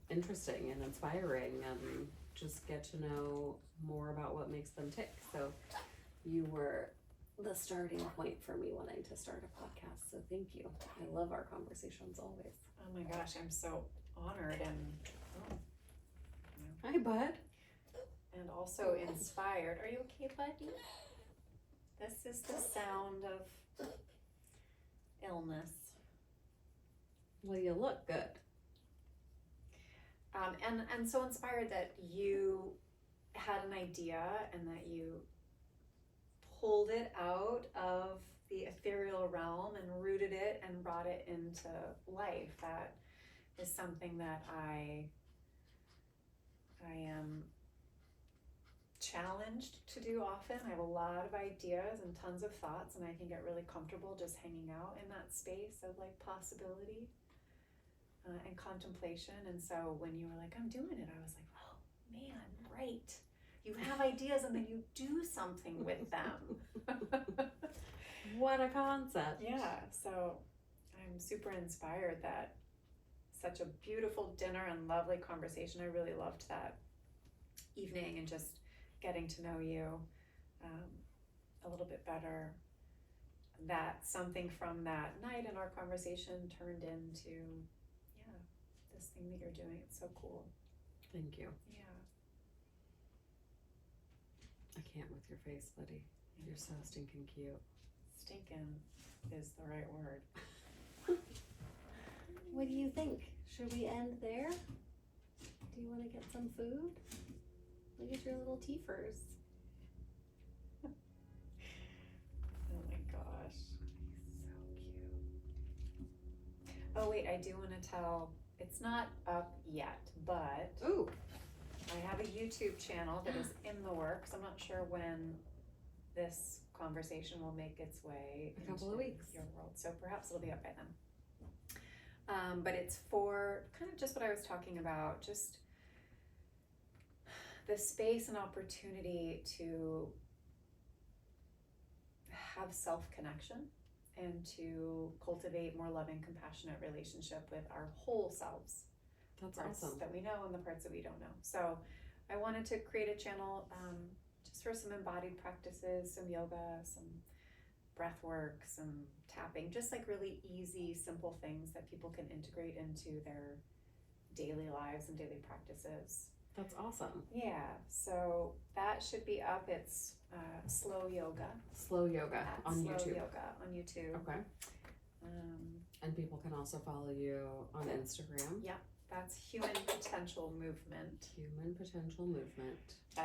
interesting and inspiring, and just get to know more about what makes them tick. So you were the starting point for me wanting to start a podcast. So thank you. I love our conversations always. Oh my gosh, I'm so honored and Hi, bud. And also inspired. Are you okay, buddy? This is the sound of illness. Well, you look good. And so inspired that you had an idea and that you pulled it out of the ethereal realm and rooted it and brought it into life. That is something that I am challenged to do often. I have a lot of ideas and tons of thoughts, and I can get really comfortable just hanging out in that space of like possibility and contemplation. And so when you were like, I'm doing it, I was like, oh, man, right. You have ideas and then you do something with them. What a concept. Yeah, so I'm super inspired that such a beautiful dinner and lovely conversation. I really loved that evening and just getting to know you a little bit better. That something from that night in our conversation turned into, this thing that you're doing. It's so cool. Thank you. Yeah. I can't with your face, buddy. You're so stinking cute. Stinking is the right word. What do you think? Should we end there? Do you want to get some food? Look at your little teethers. Oh my gosh. So cute. Oh wait, I do want to tell, it's not up yet, but Ooh. I have a YouTube channel that is in the works. I'm not sure when this conversation will make its way A couple of into weeks. your world, so perhaps it'll be up by then. But it's for kind of just what I was talking about, just the space and opportunity to have self-connection and to cultivate more loving, compassionate relationship with our whole selves. That's Parts awesome. that we know and the parts that we don't know. So I wanted to create a channel just for some embodied practices, some yoga, some breath work, some tapping, just like really easy, simple things that people can integrate into their daily lives and daily practices. That's awesome. Yeah, so that should be up. It's slow yoga. Slow yoga At on slow YouTube. yoga on YouTube. Okay. And people can also follow you on Instagram. Yeah, that's Human Potential Movement. Human Potential Movement.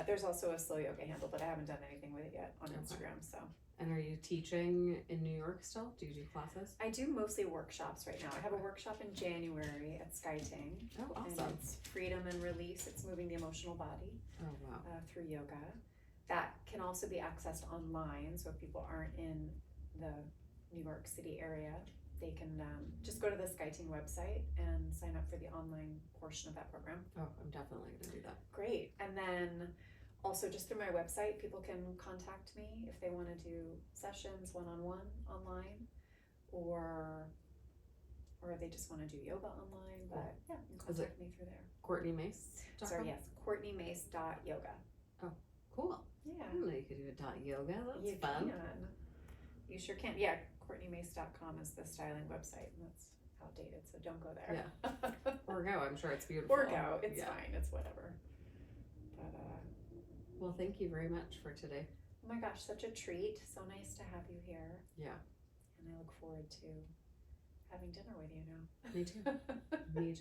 There's also a slow yoga handle, but I haven't done anything with it yet on Okay. Instagram. So And are you teaching in New York still? Do you do classes? I do mostly workshops right now. I have a workshop in January at Skyting. Oh, And awesome. it's freedom and release. It's moving the emotional body Oh, wow. through yoga. That can also be accessed online. So if people aren't in the New York City area, they can just go to the Skyting website and sign up for the online portion of that program. Oh, I'm definitely going to do that. Great. And then also just through my website, people can contact me if they want to do sessions one-on-one online or they just want to do yoga online. Cool. But yeah, you can Is it contact me through there. Courtney Mace. Sorry, yes, CourtneyMace.yoga. Cool. Yeah. I didn't know you could do a .yoga. That's You fun. can. You sure can. Yeah, CourtneyMace.com is the styling website, and that's outdated, so don't go there. Yeah. Or go. I'm sure it's beautiful. Or go. It's Yeah. fine. It's whatever. But Well, thank you very much for today. oh my gosh, such a treat. So nice to have you here. Yeah. And I look forward to having dinner with you now. Me too. Me too.